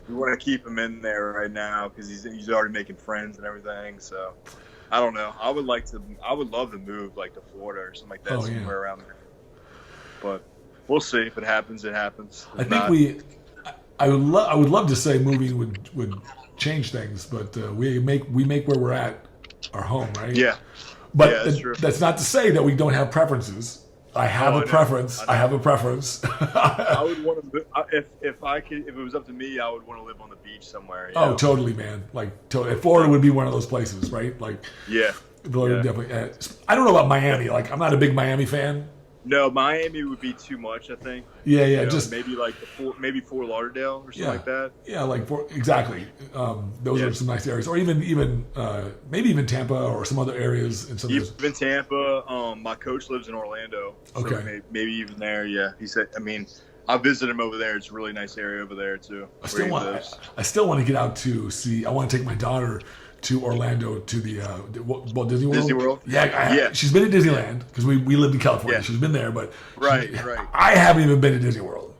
we want to keep him in there right now because he's already making friends and everything. So I don't know. I would love to move like to Florida or something like that, somewhere around there. But we'll see. If it happens, it happens.
I think I would love to say moving would change things, but we make where we're at our home, right?
Yeah.
But
that's true.
That's not to say that we don't have preferences. I have a preference. I have a preference.
I would want to, if it was up to me, I would want to live on the beach somewhere.
Totally, man. Like, totally. Florida would be one of those places, right? Like, Florida definitely. I don't know about Miami. Like, I'm not a big Miami fan.
No, Miami would be too much, I think.
Yeah. Just
maybe like Fort Lauderdale or something like that.
Yeah, exactly. Those are some nice areas, or even maybe even Tampa or some other areas.
Even Tampa. My coach lives in Orlando. So
okay.
Maybe even there. Yeah, he said. I mean, I visited him over there. It's a really nice area over there too.
I still want to get out to see. I want to take my daughter to Orlando to the Disney World.
Disney World?
Yeah. She's been to Disneyland because we lived in California. Yeah. She's been there, but
right.
I haven't even been to Disney World.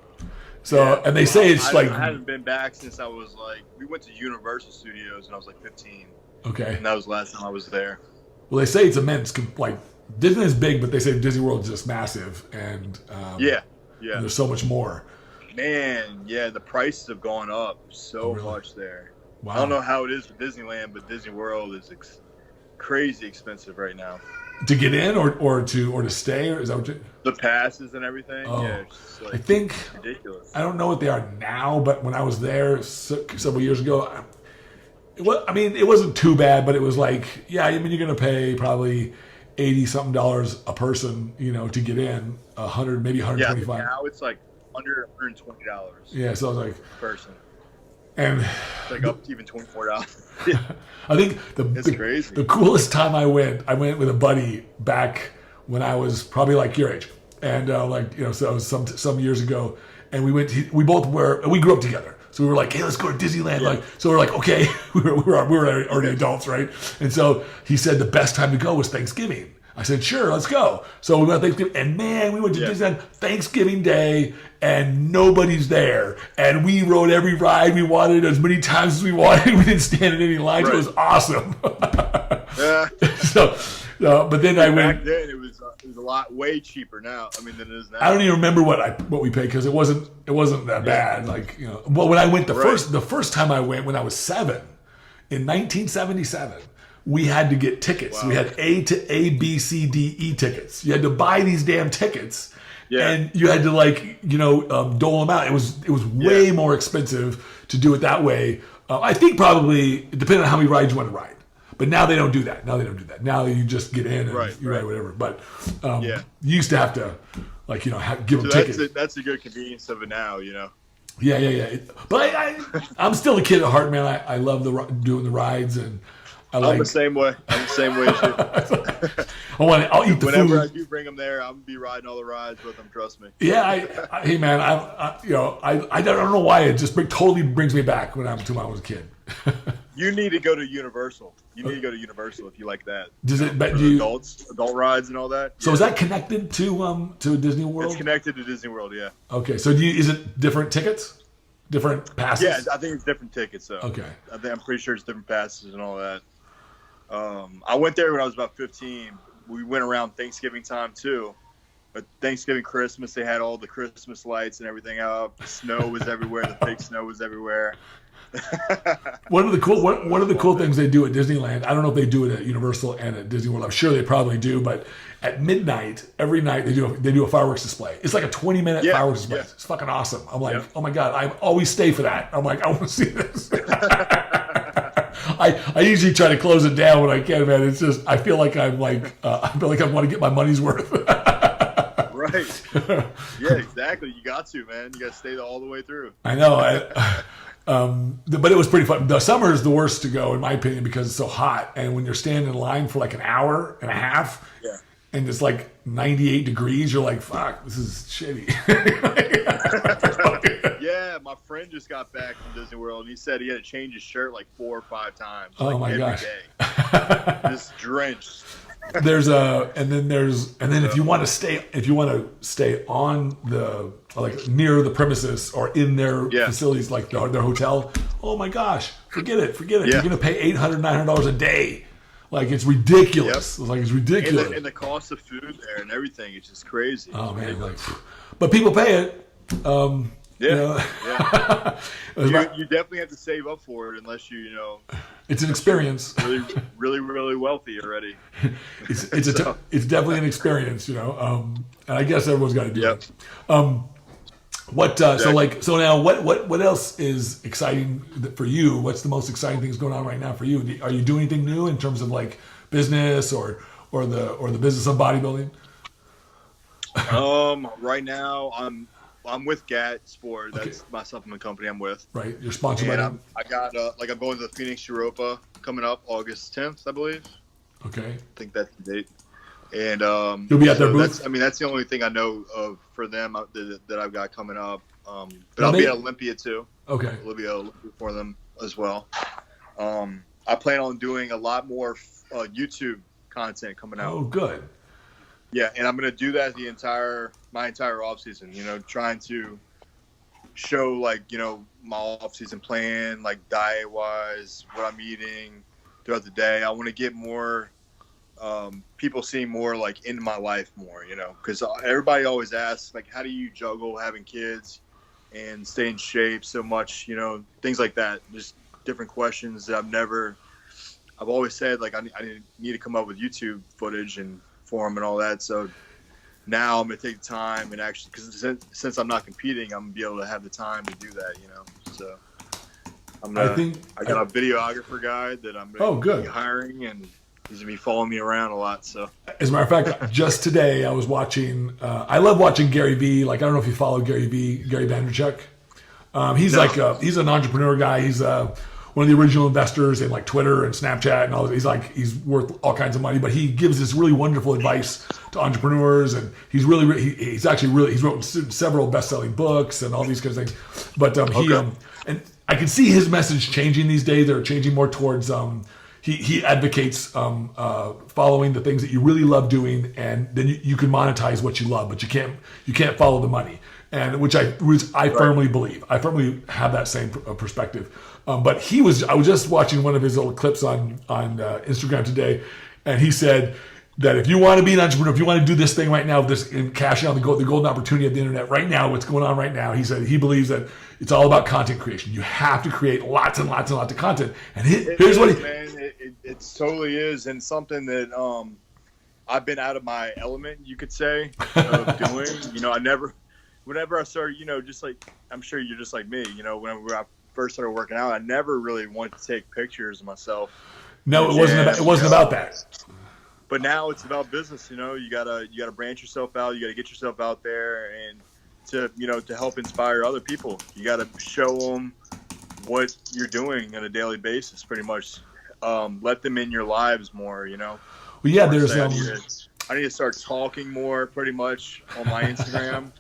So and they say it's I
haven't been back since I was we went to Universal Studios when I was 15.
Okay.
And that was the last time I was there.
Well, they say it's immense. Like Disney is big, but they say Disney World is just massive, and
and
there's so much more.
Man, the prices have gone up so much there.
Wow.
I don't know how it is with Disneyland, but Disney World is crazy expensive right now.
To get in or to stay, or is that what
the passes and everything?
Oh.
Yeah, it's just
I think
ridiculous.
I don't know what they are now, but when I was there several years ago, it wasn't too bad, but it was like, you're going to pay probably $80-something a person, to get in, maybe $125.
Yeah, now it's like under $120.
Yeah, so I was like
per person.
And
it's like up to even $24.
I think
crazy.
The coolest time I went with a buddy back when I was probably like your age, and so it was some years ago, and we grew up together, so we were like, hey, let's go to Disneyland.
Yeah.
So we're like, okay, we were already adults, right? And so he said the best time to go was Thanksgiving. I said, sure, let's go. So we went to Thanksgiving, and man, we went to Disneyland Thanksgiving Day, and nobody's there. And we rode every ride we wanted as many times as we wanted. We didn't stand in any lines. Right. It was awesome. But then I went.
Back then, it was a lot way cheaper now. Than it is now.
I don't even remember what we paid because it wasn't that bad. Well, when I went the first time I went when I was 7 in 1977. we had to get tickets.
Wow.
We had A, B, C, D, E tickets. You had to buy these damn tickets, and you had to dole them out. It was way more expensive to do it that way. I think probably depending on how many rides you want to ride. But now they don't do that. Now you just get in and you ride whatever. But you used to have to give them tickets.
That's a good convenience of it now,
Yeah. But I'm still a kid at heart, man. I love doing the rides, and
I'm the same way. As you.
I'll eat the
Whenever
food.
I do bring them there, I'm gonna be riding all the rides with them. Trust me.
Yeah, hey man, I don't know why it just totally brings me back when I was a kid.
You need to go to Universal. You need to go to Universal if you like that.
Does it?
For the adult rides and all that.
So is that connected to Disney World?
It's connected to Disney World, yeah.
Okay, so is it different tickets, different passes?
Yeah, I think it's different tickets. So
okay,
I'm pretty sure it's different passes and all that. I went there when I was about 15. We went around Thanksgiving time too. But Thanksgiving, Christmas, they had all the Christmas lights and everything up. The snow was everywhere. The fake snow was everywhere.
One of the cool things they do at Disneyland, I don't know if they do it at Universal and at Disney World. I'm sure they probably do, but at midnight, every night they do a fireworks display. It's like a 20-minute fireworks display. Yeah. It's fucking awesome. I'm like, oh my god, I always stay for that. I'm like, I want to see this. I usually try to close it down when I can, man. It's just I feel like I want to get my money's worth.
Right. Yeah, exactly. You got to, man. You got to stay all the way through.
I know. But it was pretty fun. The summer is the worst to go, in my opinion, because it's so hot. And when you're standing in line for like an hour and a half, and it's like 98 degrees, you're like, fuck, this is shitty.
Yeah, my friend just got back from Disney World, and he said he had to change his shirt like 4 or 5 times.
Oh my gosh.
Day. Just drenched.
And then if you want to stay on the near the premises or in their facilities like their hotel, oh my gosh, forget it. You're gonna pay $800-900 a day. Like it's ridiculous. It's ridiculous.
And the cost of food there and everything, it's just crazy.
Oh man, but people pay it.
You definitely have to save up for it unless
it's an experience.
Really wealthy already.
It's definitely an experience, and I guess everyone's got to do it. So now what else is exciting for you? What's the most exciting things going on right now for you? Are you doing anything new in terms of like business or the business of bodybuilding?
Right now I'm with GAT Sport. That's my supplement company I'm with.
Right. You're sponsored by them?
I'm going to the Phoenix Europa coming up August 10th, I believe.
Okay.
I think that's the date. And
you'll be at their booth?
That's the only thing I know of for them that I've got coming up. But I'll be at Olympia too. Okay. I'll be at Olympia for them as well. I plan on doing a lot more YouTube content coming out.
Oh, good.
Yeah, and I'm going to do that my entire off season, trying to show my off season plan, like diet wise, what I'm eating throughout the day. I want to get more people seeing more like into my life more, because everybody always asks like, how do you juggle having kids and stay in shape so much, things like that. Just different questions that I've always said like I need to come up with YouTube footage and form and all that. So now I'm gonna take the time and actually, because since I'm not competing, I'm gonna be able to have the time to do that. So I got a videographer guy that I'm gonna be hiring, and he's gonna be following me around a lot. So
as a matter of fact, just today I was watching. I love watching Gary Vee. Like I don't know if you follow Gary Vee, Gary Vaynerchuk. He's an entrepreneur guy. He's one of the original investors in like Twitter and Snapchat and all. He's worth all kinds of money, but he gives this really wonderful advice to entrepreneurs, and he's wrote several best-selling books and all these kinds of things. But and I can see his message changing these days. They're changing more towards he advocates following the things that you really love doing, and then you can monetize what you love, but you can't follow the money. And which I firmly believe. I firmly have that same perspective. But I was just watching one of his little clips on Instagram today, and he said, that if you want to be an entrepreneur, if you want to do this thing right now, this and cash out the golden opportunity of the internet right now, what's going on right now, he said he believes that it's all about content creation. You have to create lots and lots and lots of content. And here's what
it totally is, and something that I've been out of my element, you could say, of doing. You know, whenever I started, you know, just like, I'm sure you're just like me, you know, whenever I first started working out, I never really wanted to take pictures of myself.
No, it wasn't about that.
But now it's about business. You know, you gotta branch yourself out. You gotta get yourself out there, and to help inspire other people. You gotta show them what you're doing on a daily basis. Pretty much, let them in your lives more. You know.
Well, yeah,
I need to start talking more. Pretty much on my Instagram.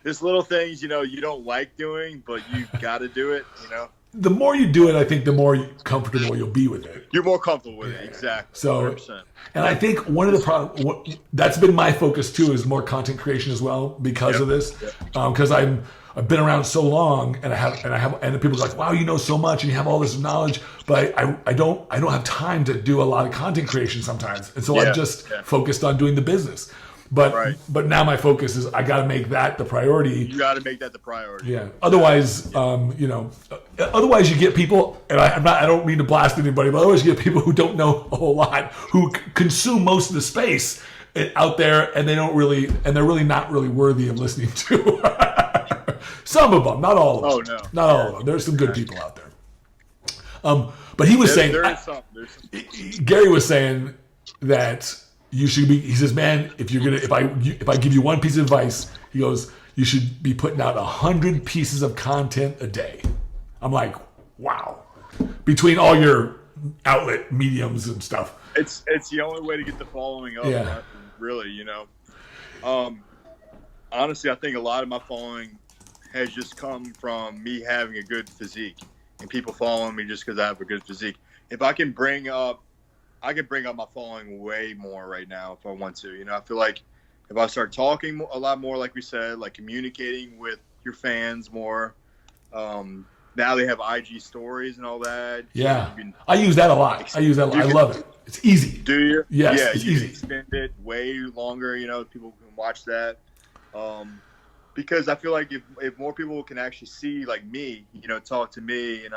There's little things, you know, you don't like doing, but you got to do it. You know.
The more you do it, I think the more comfortable you'll be with it.
You're more comfortable with it, exactly.
So,
100%.
And I think one of the problems that's been my focus too is more content creation as well because of this. Because I've been around so long, and people are like, wow, you know so much, and you have all this knowledge, but I don't have time to do a lot of content creation sometimes, and so I've just focused on doing the business. But now my focus is I got to make that the priority.
You got to make that the priority.
Yeah. Otherwise, otherwise you get people, and I don't mean to blast anybody, but otherwise you get people who don't know a whole lot, who consume most of the space out there, and they're really not really worthy of listening to. Some of them, not all of them.
Oh no,
not all of them. There's some good people out there. But he was saying, Gary was saying that. You should be. He says, "Man, if I give you one piece of advice, he goes, you should be putting out 100 pieces of content a day." I'm like, wow. Between all your outlet mediums and stuff,
it's the only way to get the following up. Yeah. Really, you know. Honestly, I think a lot of my following has just come from me having a good physique and people following me just because I have a good physique. If I can bring up my following way more right now if I want to. You know, I feel like if I start talking a lot more, like we said, like communicating with your fans more. Now they have IG stories and all that.
Yeah, I use that a lot. I love it. It's easy.
Do you?
Yes,
yeah,
it's
you
easy.
Can extend it way longer. You know, people can watch that. Because I feel like if more people can actually see like me, you know, talk to me and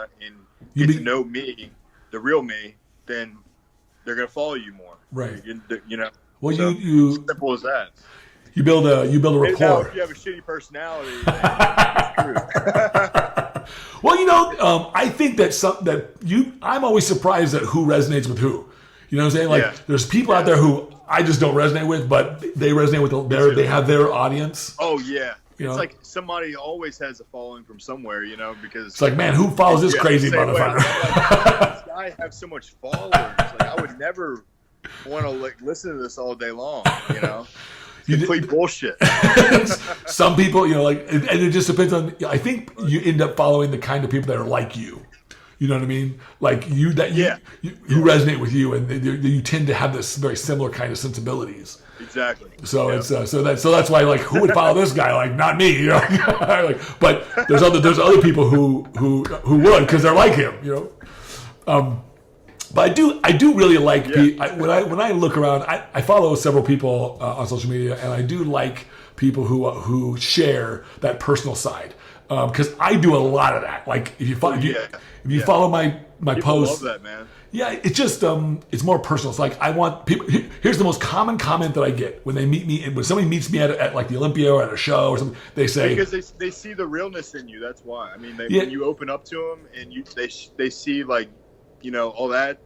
get to know me, the real me, then they're gonna follow you more,
right?
You know.
Well,
so
you
simple as that.
You build a rapport.
Now, if you have a shitty personality, it's true.
Well, you know, I think that I'm always surprised at who resonates with who. You know what I'm saying? Like, there's people out there who I just don't resonate with, but they resonate with they have their audience.
Oh yeah.
You
it's
know?
Like somebody always has a following from somewhere, you know, because
it's like, man, who follows this crazy motherfucker?
Like, this guy has so much followers. Like, I would never want to listen to this all day long, you know. Complete bullshit.
Some people, you know, like, and it just depends on. I think you end up following the kind of people that are like you. You know what I mean? Like who resonate with you, and you tend to have this very similar kind of sensibilities.
Exactly.
So it's so that's why, like, who would follow this guy? Like, not me, you know. Like, but there's other people who would, because they're like him, you know. But I do really like when I look around. I follow several people on social media, and I do like people who share that personal side, because I do a lot of that. Like if you follow my
people
posts,
love that, man.
Yeah, it's just it's more personal. It's like I want people. Here's the most common comment that I get when they meet me, and when somebody meets me at like the Olympia or at a show or something, they say,
because they see the realness in you. That's why. I mean, when you open up to them and they see, like, you know, all that,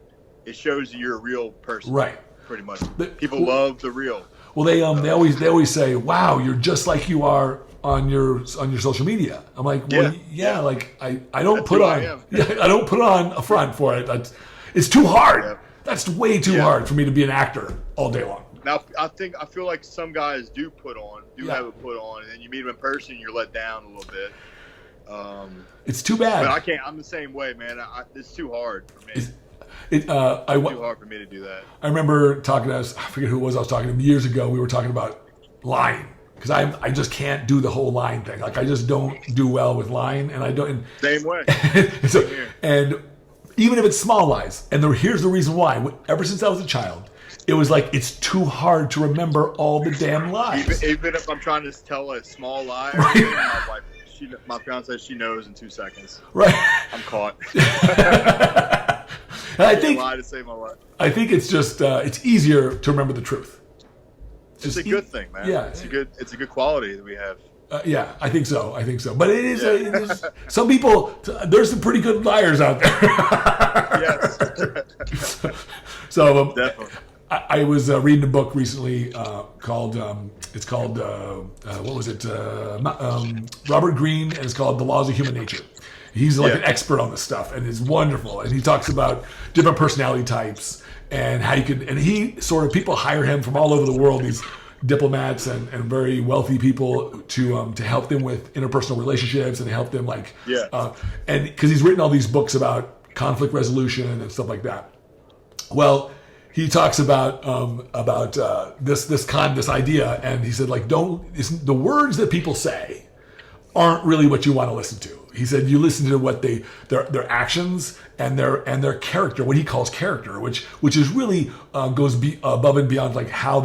it shows you're a real person.
Right.
Pretty much. People love the real.
Well, they always say, "Wow, you're just like you are on your social media." I'm like, well, like I don't put on I don't put on a front for it. It's too hard. Yeah. That's way too hard for me to be an actor all day long.
Now, I feel like some guys do have it put on, and then you meet them in person, and you're let down a little bit.
It's too bad.
But I can't. I'm the same way, man. It's too hard for me.
It's too
hard for me to do that.
I remember talking to I forget who it was I was talking to years ago. We were talking about lying, because I just can't do the whole lying thing. Like, I just don't do well with lying, and I don't.
Same way.
And even if it's small lies, and here's the reason why. Ever since I was a child, it was like it's too hard to remember all the damn lies.
Even if I'm trying to tell a small lie,
Right.
my fiance, she knows in 2 seconds.
Right.
I'm caught.
And I think
lie to save my life.
I think it's just it's easier to remember the truth.
It's a good thing, man.
Yeah,
it's a good quality that we have.
Yeah, I think so. But it is some people. There's some pretty good liars out there.
Yes.
So
definitely.
I was reading a book recently called what was it? Robert Greene, and it's called The Laws of Human Nature. He's like an expert on this stuff, and it's wonderful. And he talks about different personality types and how you can. And he sort of people hire him from all over the world. These diplomats and very wealthy people to help them with interpersonal relationships and help them and because he's written all these books about conflict resolution and stuff like that. Well, he talks about this idea, and he said the words that people say aren't really what you want to listen to. He said you listen to what their actions and their character, what he calls character, which is really goes above and beyond like how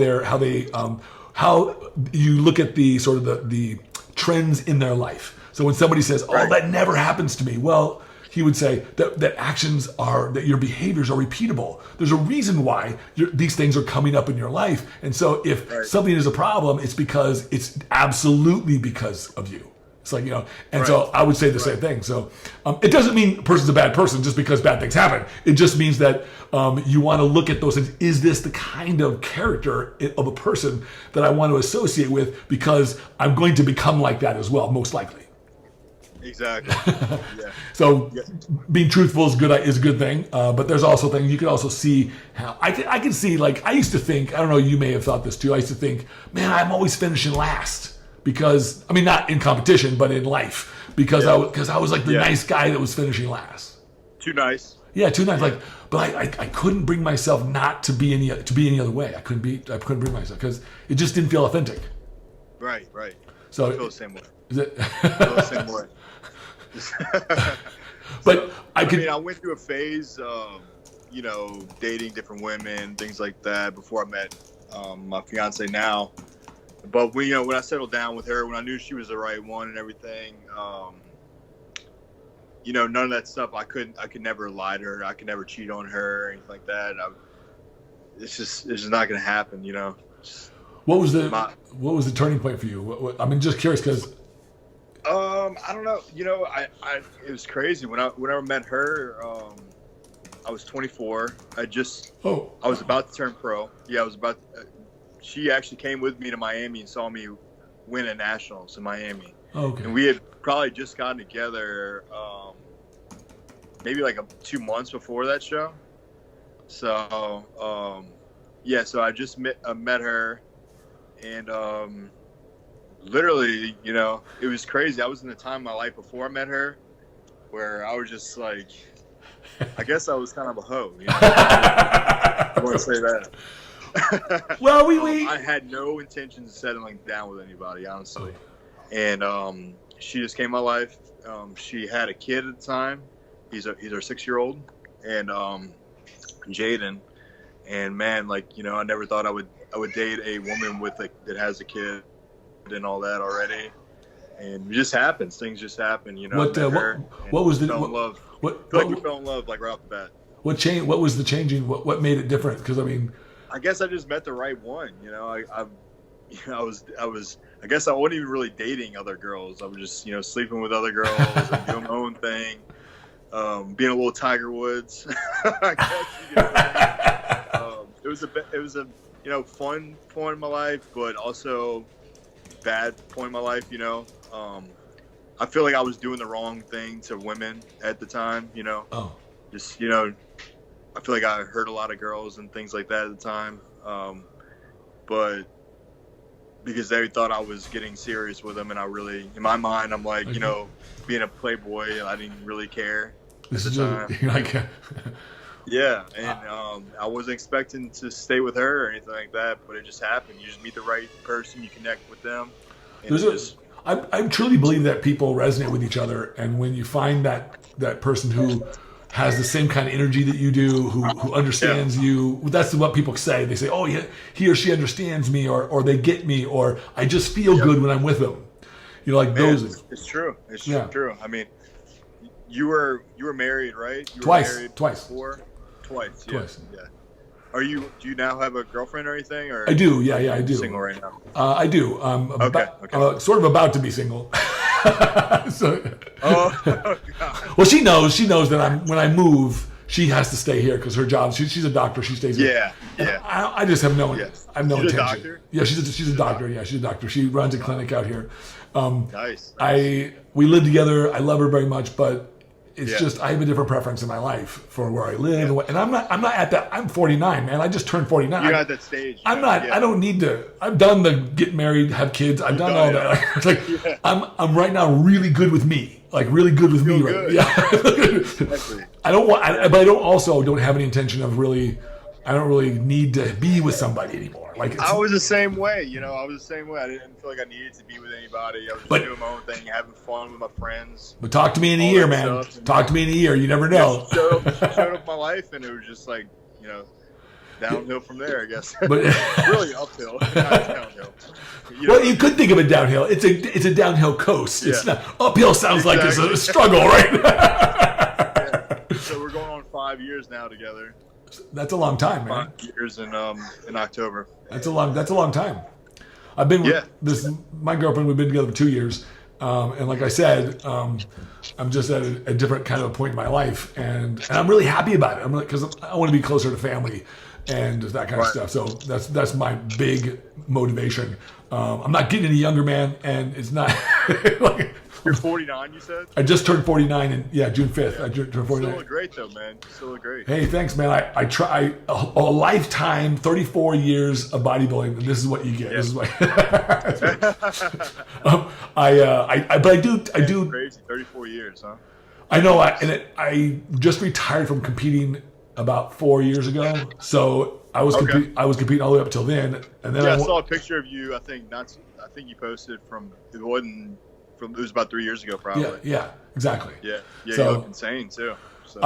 you look at the sort of the trends in their life. So when somebody says, "Oh, that never happens to me," well, he would say that actions that your behaviors are repeatable. There's a reason why these things are coming up in your life, and so if something is a problem, it's absolutely because of you. It's like, so I would say the same thing. So it doesn't mean a person's a bad person just because bad things happen. It just means that you want to look at those things. Is this the kind of character of a person that I want to associate with? Because I'm going to become like that as well, most likely.
Exactly. Yeah.
So being truthful is a good thing. But there's also things you can also see how I can see, like I used to think, I don't know, you may have thought this too. I used to think, man, I'm always finishing last. Because I mean, not in competition, but in life. Because I was like the nice guy that was finishing last.
Too nice.
Yeah, too nice. Like, but I couldn't bring myself not to be any other way. I couldn't bring myself because it just didn't feel authentic.
Right.
So
I feel the same way.
Is it?
I feel the same way.
But
I went through a phase of, dating different women, things like that before I met my fiance now. But when I settled down with her, when I knew she was the right one and everything, none of that stuff. I could never lie to her. I could never cheat on her or anything like that. It's just not going to happen.
What was the turning point for you? I'm just curious because.
I don't know. It was crazy when I met her. I was 24. I was about to turn pro. Yeah, I was about. She actually came with me to Miami and saw me win at nationals in Miami.
Okay.
And we had probably just gotten together, maybe like 2 months before that show. So, so I just met her, and literally, it was crazy. I was in the time of my life before I met her where I was just like, I guess I was kind of a hoe. I want to say that.
Well,
I had no intentions of settling down with anybody, honestly. And she just came in my life. She had a kid at the time. He's our 6-year-old, and Jaden. And man, I never thought I would date a woman that has a kid and all that already. And it just happens. Things just happen,
What was the
fell in love? I feel like we fell in love right off the bat.
What changed? What was the changing? What made it different? Because
I guess I just met the right one. I guess I wasn't even really dating other girls. I was just, sleeping with other girls and doing my own thing, being a little Tiger Woods. I guess you could say. It was a fun point in my life, but also bad point in my life. I feel like I was doing the wrong thing to women at the time. Just I feel like I hurt a lot of girls and things like that at the time. But because they thought I was getting serious with them, and I really, in my mind, I'm like, being a playboy, I didn't really care at the time. Yeah, and I wasn't expecting to stay with her or anything like that, but it just happened. You just meet the right person, you connect with them. I
truly believe that people resonate with each other, and when you find that person who has the same kind of energy that you do, who understands you. That's what people say. They say, oh, yeah, he or she understands me, or they get me, or I just feel good when I'm with them. Like those.
It's true. It's true. I mean, you were married, right? You were
Twice.
married
Twice.
Before? Twice.
Yeah.
Do you now have a girlfriend or anything? Or
I do. Yeah, I do.
Single right now?
I do. Okay. Sort of about to be single.
God.
Well, she knows that when I move, she has to stay here because her job. She's a doctor. She stays here.
Yeah.
I just have no.
Yes.
I have no
She's
intention.
A doctor?
Yeah, she's a doctor. Yeah, she's a doctor. She runs a clinic out here.
Nice.
We live together. I love her very much, but it's just I have a different preference in my life for where I live, and I'm not at that. I'm 49, man. I just turned 49.
You're at that stage.
I'm not. I don't need to. I've done the get married, have kids. I've done all that. I'm right now really good with me. Like really good with me. Right? Yeah.
Exactly.
But I don't have any intention of really. I don't really need to be with somebody anymore. Like
I was the same way. I was the same way. I didn't feel like I needed to be with anybody. I was just doing my own thing, having fun with my friends.
But talk to me in a year, man. Talk to me in a year. You never know.
Showed up my life, and it was just like, downhill from there, I guess.
But
really uphill, not downhill.
Well, you could think of it downhill. It's a downhill coast. It's not uphill. Sounds like it's a struggle, right?
So we're going on 5 years now together.
That's a long time, man.
5 years in October.
That's a long time. I've been with my girlfriend. We've been together for 2 years, and like I said, I'm just at a different kind of a point in my life, and I'm really happy about it. Because I want to be closer to family and that kind of stuff. So that's my big motivation. I'm not getting any younger, man, and it's not like.
You're 49, you said?
I just turned 49 in June 5th. I turned 49.
Still look great though, man. Still look great.
Hey, thanks, man. I try a lifetime, 34 years of bodybuilding, and this is what you get. This is what. I do.
Crazy, 34 years, huh?
I know. I just retired from competing about 4 years ago, so I was competing all the way up till then, and then
I saw a picture of you. I think you posted it was about 3 years ago, probably.
Yeah, exactly.
Yeah,
so,
you look insane too. So.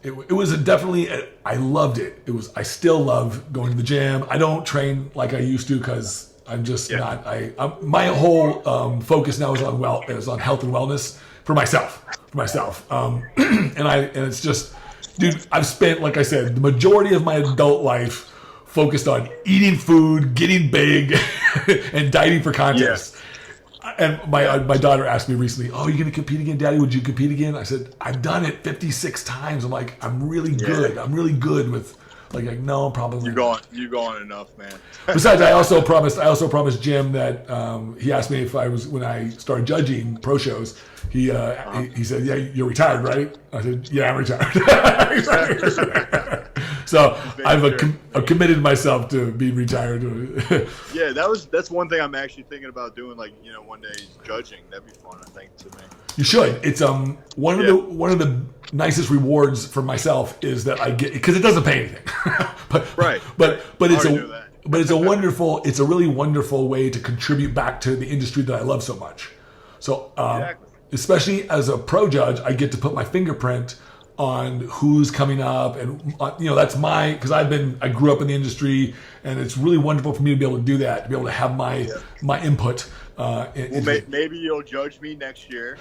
It was definitely. I loved it. I still love going to the gym. I don't train like I used to because I'm just not. My whole focus now is on health and wellness for myself. And it's just, dude. I've spent, like I said, the majority of my adult life focused on eating food, getting big, and dieting for contests. And my daughter asked me recently, "Oh, you're going to compete again, Daddy? Would you compete again?" I said, "I've done it 56 times." I'm like, "I'm really good. I'm really good with." Like no, probably.
You're going enough, man.
Besides, I also promised Jim that he asked me if I was, when I started judging pro shows. He said, "Yeah, you're retired, right?" I said, "Yeah, I'm retired." So I've committed myself to being retired.
Yeah, that's one thing I'm actually thinking about doing. Like, one day judging. That'd be fun, I think, to me.
You should. It's one of the nicest rewards for myself is that I get, because it doesn't pay anything. but it's a really wonderful way to contribute back to the industry that I love so much. So especially as a pro judge, I get to put my fingerprint on who's coming up, and that's because I grew up in the industry, and it's really wonderful for me to be able to do that, to be able to have my input.
Maybe you'll judge me next year.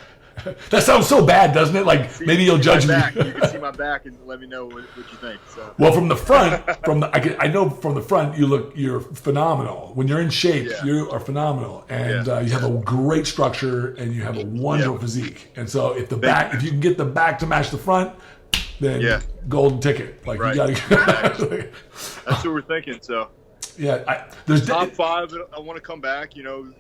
That sounds so bad, doesn't it? Like, maybe you'll judge me.
You can see my back and let me know what you think. So.
Well, from the front, I know from the front you're phenomenal. When you're in shape, you are phenomenal, and you have a great structure, and you have a wonderful physique. And so if you can get the back to match the front, then golden ticket. Like, you gotta.
That's what we're thinking. So.
Yeah, there's
top 5. I want to come back.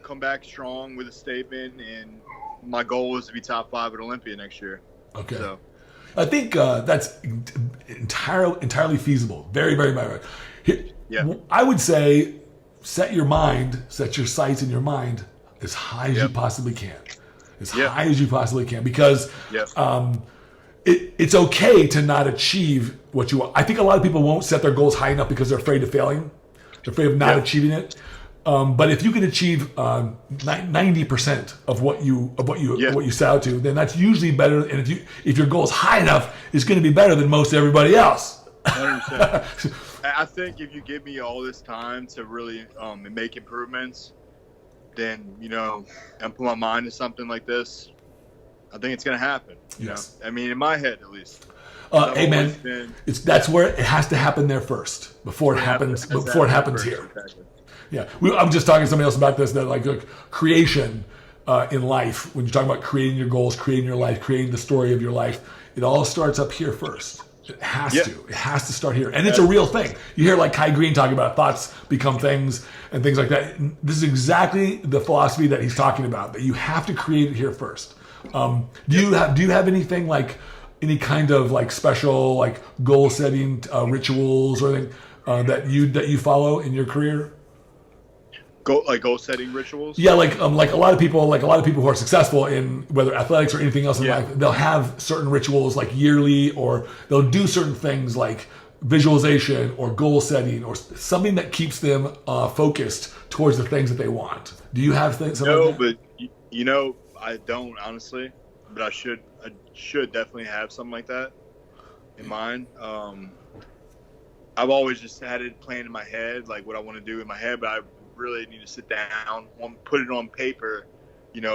Come back strong with a statement, and my goal is to be top 5 at Olympia next year.
Okay.
So.
I think that's entirely feasible. Very, very, very. I would say set your sights in your mind as high as you possibly can. High as you possibly can, because it's okay to not achieve what you want. I think a lot of people won't set their goals high enough because they're afraid of failing. They're afraid of not achieving it. But if you can achieve 90% of what you set out to, then that's usually better. And if your goal is high enough, it's going to be better than most everybody else.
100%. I think if you give me all this time to really make improvements, then and put my mind to something like this, I think it's going to happen.
Yes.
I mean, in my head at least.
Amen. That's where it has to happen there first before it happens. Before it happens here. Exactly. Yeah, I'm just talking to somebody else about this. That like creation in life, when you're talking about creating your goals, creating your life, creating the story of your life, it all starts up here first. It has to. It has to start here, and it's a real thing. You hear like Kai Green talking about thoughts become things and things like that. This is exactly the philosophy that he's talking about. That you have to create it here first. Do you have anything like any kind of like special like goal setting rituals or anything that you follow in your career?
Goal setting rituals?
Yeah, like a lot of people who are successful in whether athletics or anything else in life, they'll have certain rituals like yearly, or they'll do certain things like visualization or goal setting or something that keeps them focused towards the things that they want. Do you have things?
No, but I don't honestly, but I should definitely have something like that in mind. I've always just had it planned in my head, like what I want to do in my head, but I really need to sit down, put it on paper,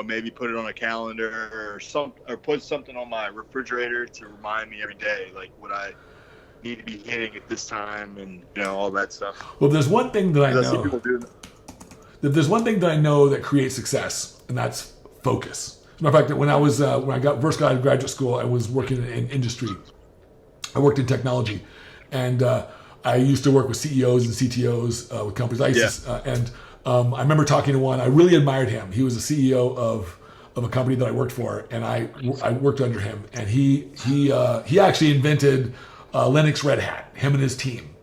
maybe put it on a calendar or put something on my refrigerator to remind me every day, like what I need to be hitting at this time and all that stuff.
Well, there's one thing that I know. There's one thing that I know that creates success, and that's focus. As a matter of fact, when I first got out of graduate school, I was working in industry. I worked in technology, and I used to work with CEOs and CTOs with companies. I remember talking to one. I really admired him. He was a CEO of a company that I worked for, and I worked under him. And he actually invented Linux Red Hat. Him and his team.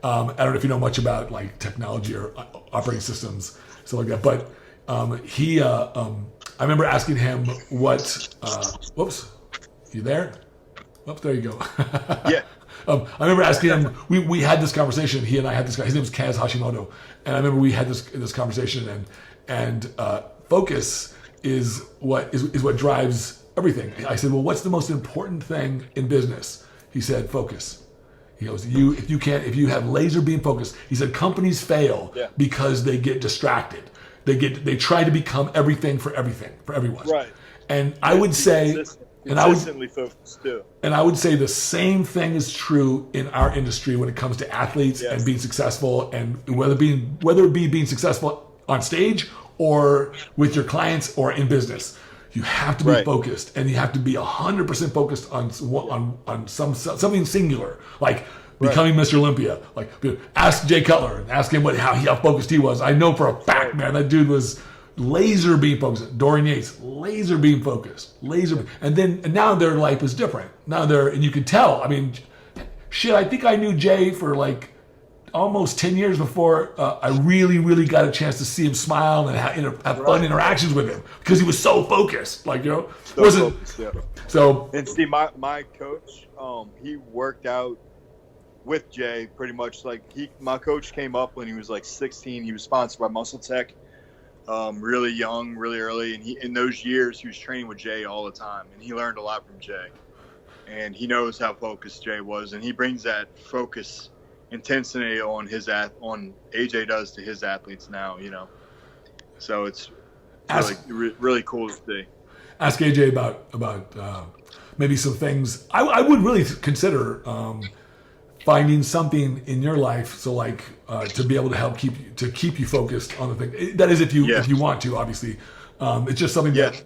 I don't know if you know much about like technology or operating systems, stuff like that. But I remember asking him what. Whoops, you there? Whoops, there you go.
Yeah.
I remember asking him. We had this conversation. He and I had this guy. His name was Kaz Hashimoto, and I remember we had this conversation. And focus is what drives everything. I said, well, what's the most important thing in business? He said, focus. He goes, if you have laser beam focus. He said, companies fail because they get distracted. They try to become everything for everyone.
Right.
And I would say.
Consistently focused too.
And I would say the same thing is true in our industry when it comes to athletes and being successful, and whether it be being successful on stage or with your clients or in business. You have to be focused, and you have to be 100% focused on something singular, like becoming Mr. Olympia. Like ask Jay Cutler and ask him how focused he was. I know for a fact, man, that dude was laser beam focused. Dorian Yates, laser beam focused, and now their life is different. And you can tell. I mean, shit. I think I knew Jay for like almost 10 years before I really, really got a chance to see him smile and have fun interactions with him because he was so focused. Like So.
And see, my coach, he worked out with Jay pretty much. Like my coach came up when he was like 16. He was sponsored by Muscle Tech. Really young, really early, and in those years he was training with Jay all the time, and he learned a lot from Jay, and he knows how focused Jay was, and he brings that focus intensity on AJ does to his athletes now, so it's really cool to see. Ask
AJ about maybe some things. I would really consider finding something in your life, so like to be able to help keep you focused on the thing. That is, if you want to, obviously. It's just something that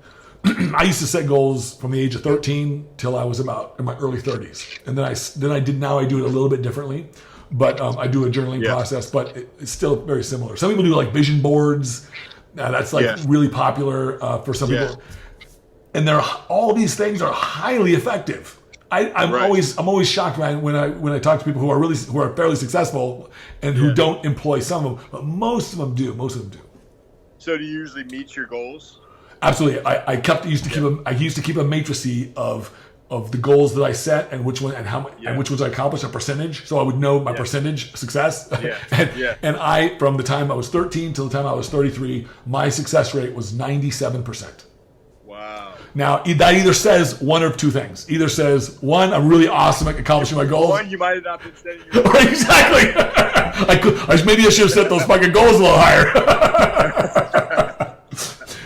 I used to set goals from the age of 13 till I was about in my early 30s, and then I do it a little bit differently. But I do a journaling process, but it's still very similar. Some people do like vision boards. That's like really popular for some people, and all these things are highly effective. I'm always shocked when I talk to people who are fairly successful and who don't employ some of them, but most of them do.
So do you usually meet your goals?
Absolutely. I used to keep a matrice of the goals that I set and which one and how and which ones I accomplished, a percentage. So I would know my percentage success. And I, from the time I was 13 till the time I was 33, my success rate was 97%.
Wow.
Now, that either says one of two things. Either says, one, I'm really awesome at accomplishing my goals.
One, you might have not been setting your goals.
Right, exactly. Maybe I should have set those fucking goals a little higher.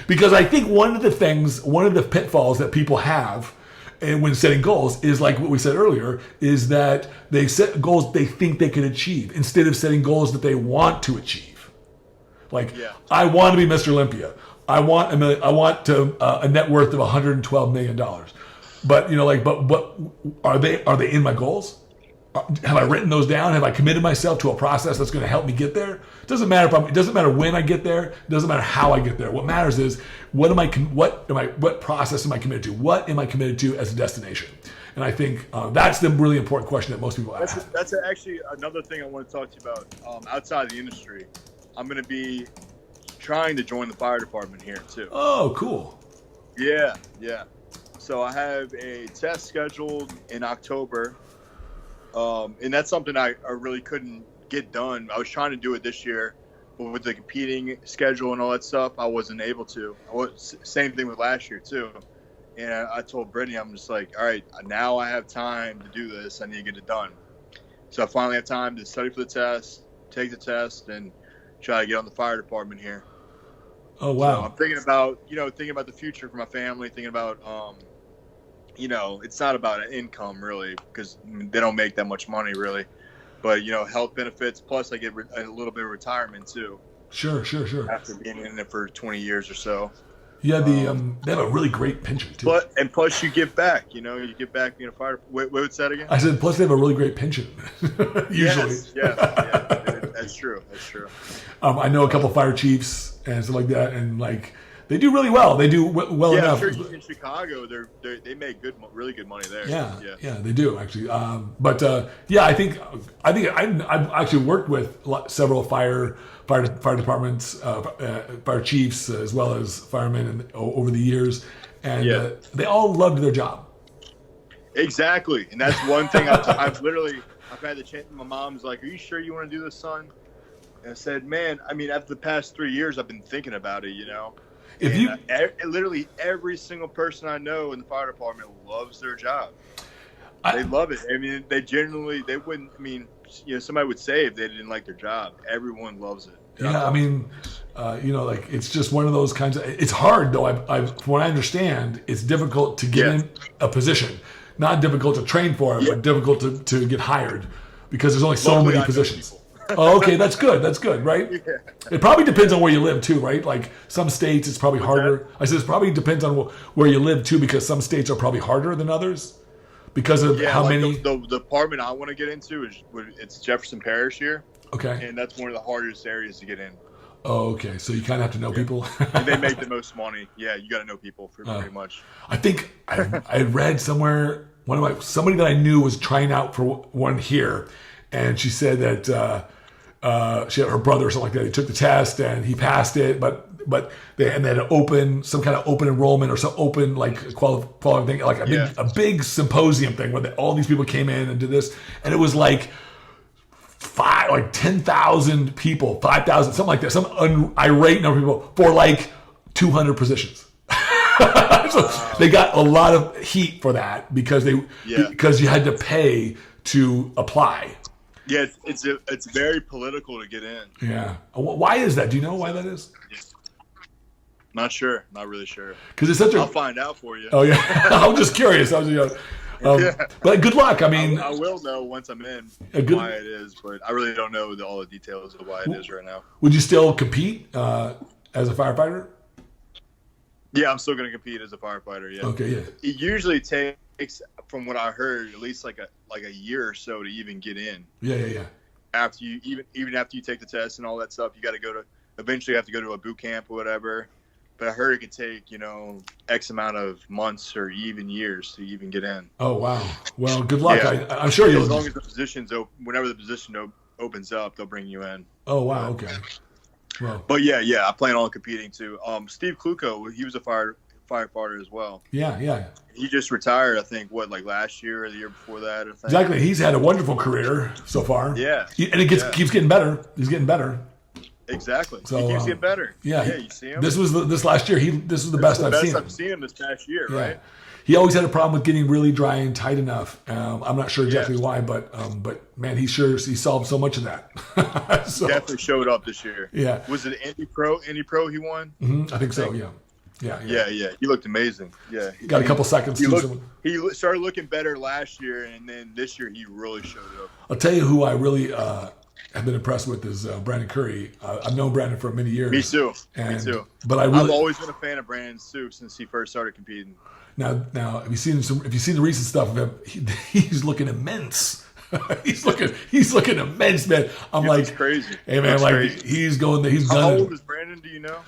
Because I think one of the pitfalls that people have when setting goals is like what we said earlier, is that they set goals they think they can achieve instead of setting goals that they want to achieve. Like, I want to be Mr. Olympia. I want a net worth of $112 million. But but are they in my goals? Have I written those down? Have I committed myself to a process that's going to help me get there? It doesn't matter it doesn't matter when I get there. It doesn't matter how I get there. What matters is what process am I committed to? What am I committed to as a destination? And I think that's the really important question that most people ask.
That's actually another thing I want to talk to you about outside the industry. I'm going to be trying to join the fire department here too.
Oh, cool.
Yeah. So I have a test scheduled in October. And that's something I really couldn't get done. I was trying to do it this year, but with the competing schedule and all that stuff, I wasn't able to. Same thing with last year too. And I told Brittany, I'm just like, all right, now I have time to do this. I need to get it done. So I finally have time to study for the test, take the test, and try to get on the fire department here.
Oh, wow.
So I'm thinking about the future for my family, thinking about, it's not about an income really, because they don't make that much money really, but health benefits. Plus, I get a little bit of retirement too. Sure. After being in it for 20 years or so.
Yeah, they have a really great pension too.
Plus you give back. You give back being a fighter. What's that again?
I said, plus they have a really great pension. Usually.
Yes. That's true.
I know a couple fire chiefs and stuff like that, and like. They do really well. They do well enough.
Yeah, sure. In Chicago, they make really good money there.
Yeah, they do actually. I think I've actually worked with several fire departments, fire chiefs, as well as firemen over the years, and they all loved their job.
Exactly, and that's one thing I've had the chance. My mom's like, "Are you sure you want to do this, son?" And I said, "Man, I mean, after the past 3 years, I've been thinking about it. Literally every single person I know in the fire department loves their job. They love it. I mean, they wouldn't. I mean, somebody would say if they didn't like their job. Everyone loves it.
Yeah, I mean, like it's just one of those kinds of. It's hard though. From what I understand, it's difficult to get in a position. Not difficult to train for it, but difficult to get hired because there's only so many positions. Oh, okay, that's good, right? Yeah. It probably depends on where you live too, right? Like some states it's probably harder. I said it probably depends on where you live too, because some states are probably harder than others because of how many.
The department I want to get into it's Jefferson Parish here.
Okay.
And that's one of the hardest areas to get in.
Oh, okay. So you kind of have to know people.
And they make the most money. Yeah, you got to know people pretty much.
I think I read somewhere somebody that I knew was trying out for one here, and she said that. She had her brother or something like that. He took the test and he passed it, but they had some kind of open enrollment or some open like qualifying thing, like a big symposium thing where all these people came in and did this, and it was like 10,000 people, 5,000, something like that, some irate number of people for like 200 positions. So they got a lot of heat for that because you had to pay to apply.
Yeah, it's very political to get in.
Yeah. Why is that? Do you know why that is?
Not sure. Not really sure.
Because it's such
I'll find out for you.
Oh yeah. I'm just curious. But good luck. I mean,
I will know once I'm in why it is, but I really don't know all the details of why it is right now.
Would you still compete as a firefighter?
Yeah, I'm still going to compete as a firefighter. Yeah.
Okay. Yeah.
It usually takes, from what I heard, at least like a year or so to even get in.
Yeah.
After you even after you take the test and all that stuff, you got to eventually have to go to a boot camp or whatever. But I heard it could take X amount of months or even years to even get in.
Oh wow! Well, good luck. Yeah. I'm sure you'll.
As long as the position's open, whenever the position opens up, they'll bring you in.
Oh wow! Okay.
Well. But yeah, I plan on competing too. Steve Kluko, he was a firefighter as well.
Yeah.
He just retired, I think, like last year or the year before that, I think.
Exactly. He's had a wonderful career so far.
Yeah.
And it keeps getting better. He's getting better.
Exactly.
So,
he keeps getting better.
Yeah.
You see him?
This last year. This was the best I've seen him.
I've seen him this past year,
Yeah.
right?
He always had a problem with getting really dry and tight enough. I'm not sure exactly why, but man, he solved so much of that. So,
definitely showed up this year.
Yeah.
Was it Indy Pro he won?
Mm-hmm. I think so. Yeah.
He looked amazing. Yeah.
Got a couple seconds.
He started looking better last year, and then this year he really showed up.
I'll tell you who I really have been impressed with is Brandon Curry. I've known Brandon for many years.
Me too.
But
I've always been a fan of Brandon too since he first started competing.
Now, if you've seen the recent stuff of him, he's looking immense. he's looking immense, man.
It's crazy.
Hey, man,
crazy.
He's going there. He's
How
done.
old is Brandon? Do you know?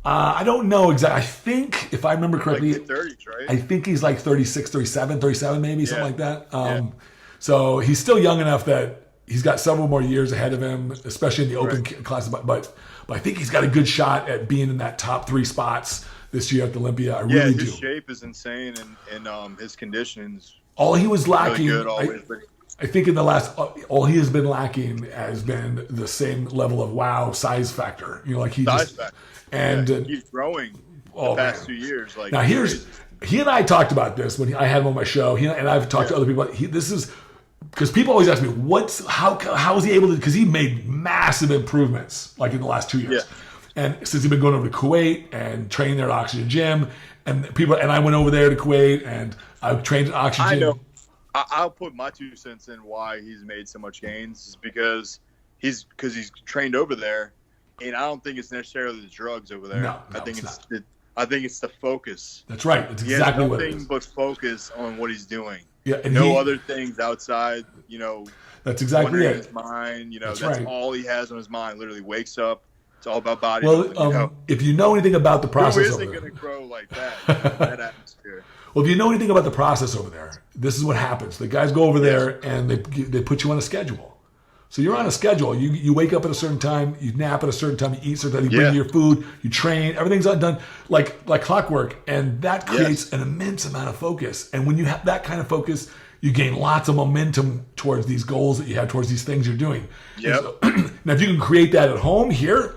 I don't know exactly. I think, if I remember correctly,
like 30s, right?
I think he's like 36, 37 maybe, something like that. So he's still young enough that he's got several more years ahead of him, especially in the open class. But I think he's got a good shot at being in that top 3 spots this year at the Olympia. I really do.
His shape is insane, and his conditions.
All he was lacking,
really good always,
I think in the last, all he has been lacking has been the same level of size factor.
Size factor.
And
he's growing the past 2 years.
Now he and I talked about this when I had him on my show. He and I've talked to other people. This is because people always ask me, how is he able to? Because he made massive improvements like in the last 2 years.
Yeah.
And since he's been going over to Kuwait and training there at Oxygen Gym, and I went over there to Kuwait and I trained at Oxygen.
I know. I'll put my 2 cents in why he's made so much gains is because he's trained over there, and I don't think it's necessarily the drugs over there.
No,
I think it's the focus.
That's right. That's exactly what it is.
He has nothing but focus on what he's doing.
Yeah, and
no other things outside.
That's exactly it.
His mind. That's
right.
all he has on his mind. Literally wakes up. It's all about bodybuilding.
Well, if you know anything about the process,
who isn't going to grow like that? That atmosphere.
Well, if you know anything about the process over there, this is what happens. The guys go over there and they put you on a schedule. So you're on a schedule. You wake up at a certain time, you nap at a certain time, you eat a certain time, you bring your food, you train. Everything's done like clockwork, and that creates an immense amount of focus. And when you have that kind of focus, you gain lots of momentum towards these goals that you have, towards these things you're doing.
Yeah.
So, now, if you can create that at home here,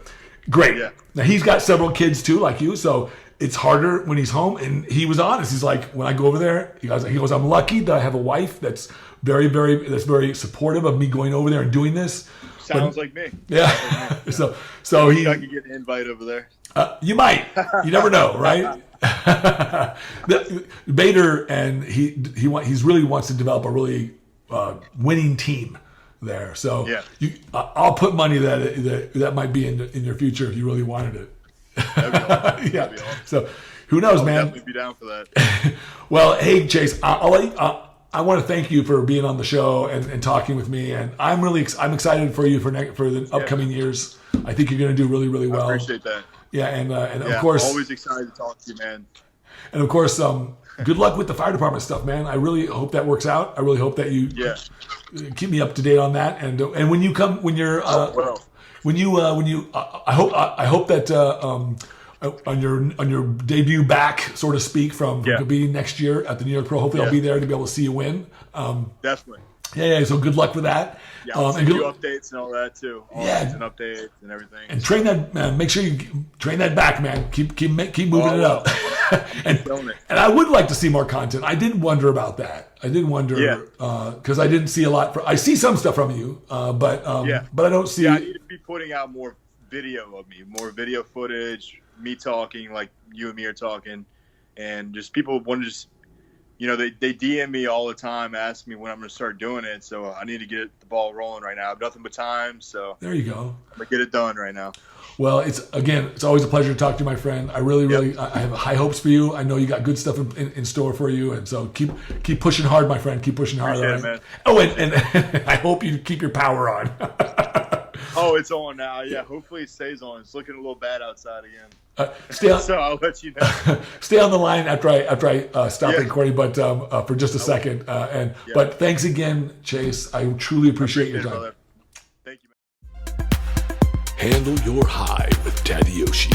great. Yeah. Now he's got several kids too, like you, so it's harder when he's home. And he was honest. He's like, when I go over there, he goes, I'm lucky that I have a wife that's very supportive of me going over there and doing this.
Sounds like me.
Yeah.
Like me.
So he.
I could get an invite over there.
You might. You never know, right? Bader and he really wants to develop a really winning team there. So I'll put money that might be in your future if you really wanted it.
That'd be awesome.
Yeah.
That'd be awesome.
So who knows,
I'll
man?
definitely be down for that.
Well, hey Chase, I want to thank you for being on the show and talking with me, and I'm excited for you for the upcoming years. I think you're going to do really, really well.
I appreciate that.
Yeah, and of course,
always excited to talk to you, man.
And of course, good luck with the fire department stuff, man. I really hope that works out. I really hope that you keep me up to date on that. And when you come, when you're I hope that on your debut back, so to speak, from competing next year at the New York Pro, hopefully I'll be there to be able to see you win.
Definitely.
Yeah. So good luck with that.
Yeah, I'll send you updates and all that too. And updates and everything.
And train that, man. Make sure you train that back, man. Keep moving it up. and I would like to see more content. I did wonder about that. I did wonder because I didn't see a lot. I see some stuff from you, but I don't see.
Yeah, I need to be putting out more video of me, more video footage, me talking like you and me are talking, and just people want to just. They DM me all the time, ask me when I'm going to start doing it. So I need to get the ball rolling right now. I have nothing but time. So
there you go.
I'm going to get it done right now.
Well, it's always a pleasure to talk to you, my friend. I really, I have high hopes for you. I know you got good stuff in store for you. And so keep pushing hard, my friend. Keep pushing hard.
Appreciate it, man.
Oh, and I hope you keep your power on.
Oh, it's on now. Yeah, hopefully it stays on. It's looking a little bad outside again.
So
I'll let you know.
Stay on the line after I stop recording, but for just a second. But thanks again, Chase. I truly appreciate your time.
Brother. Thank you, man.
Handle your high with Tadayoshi.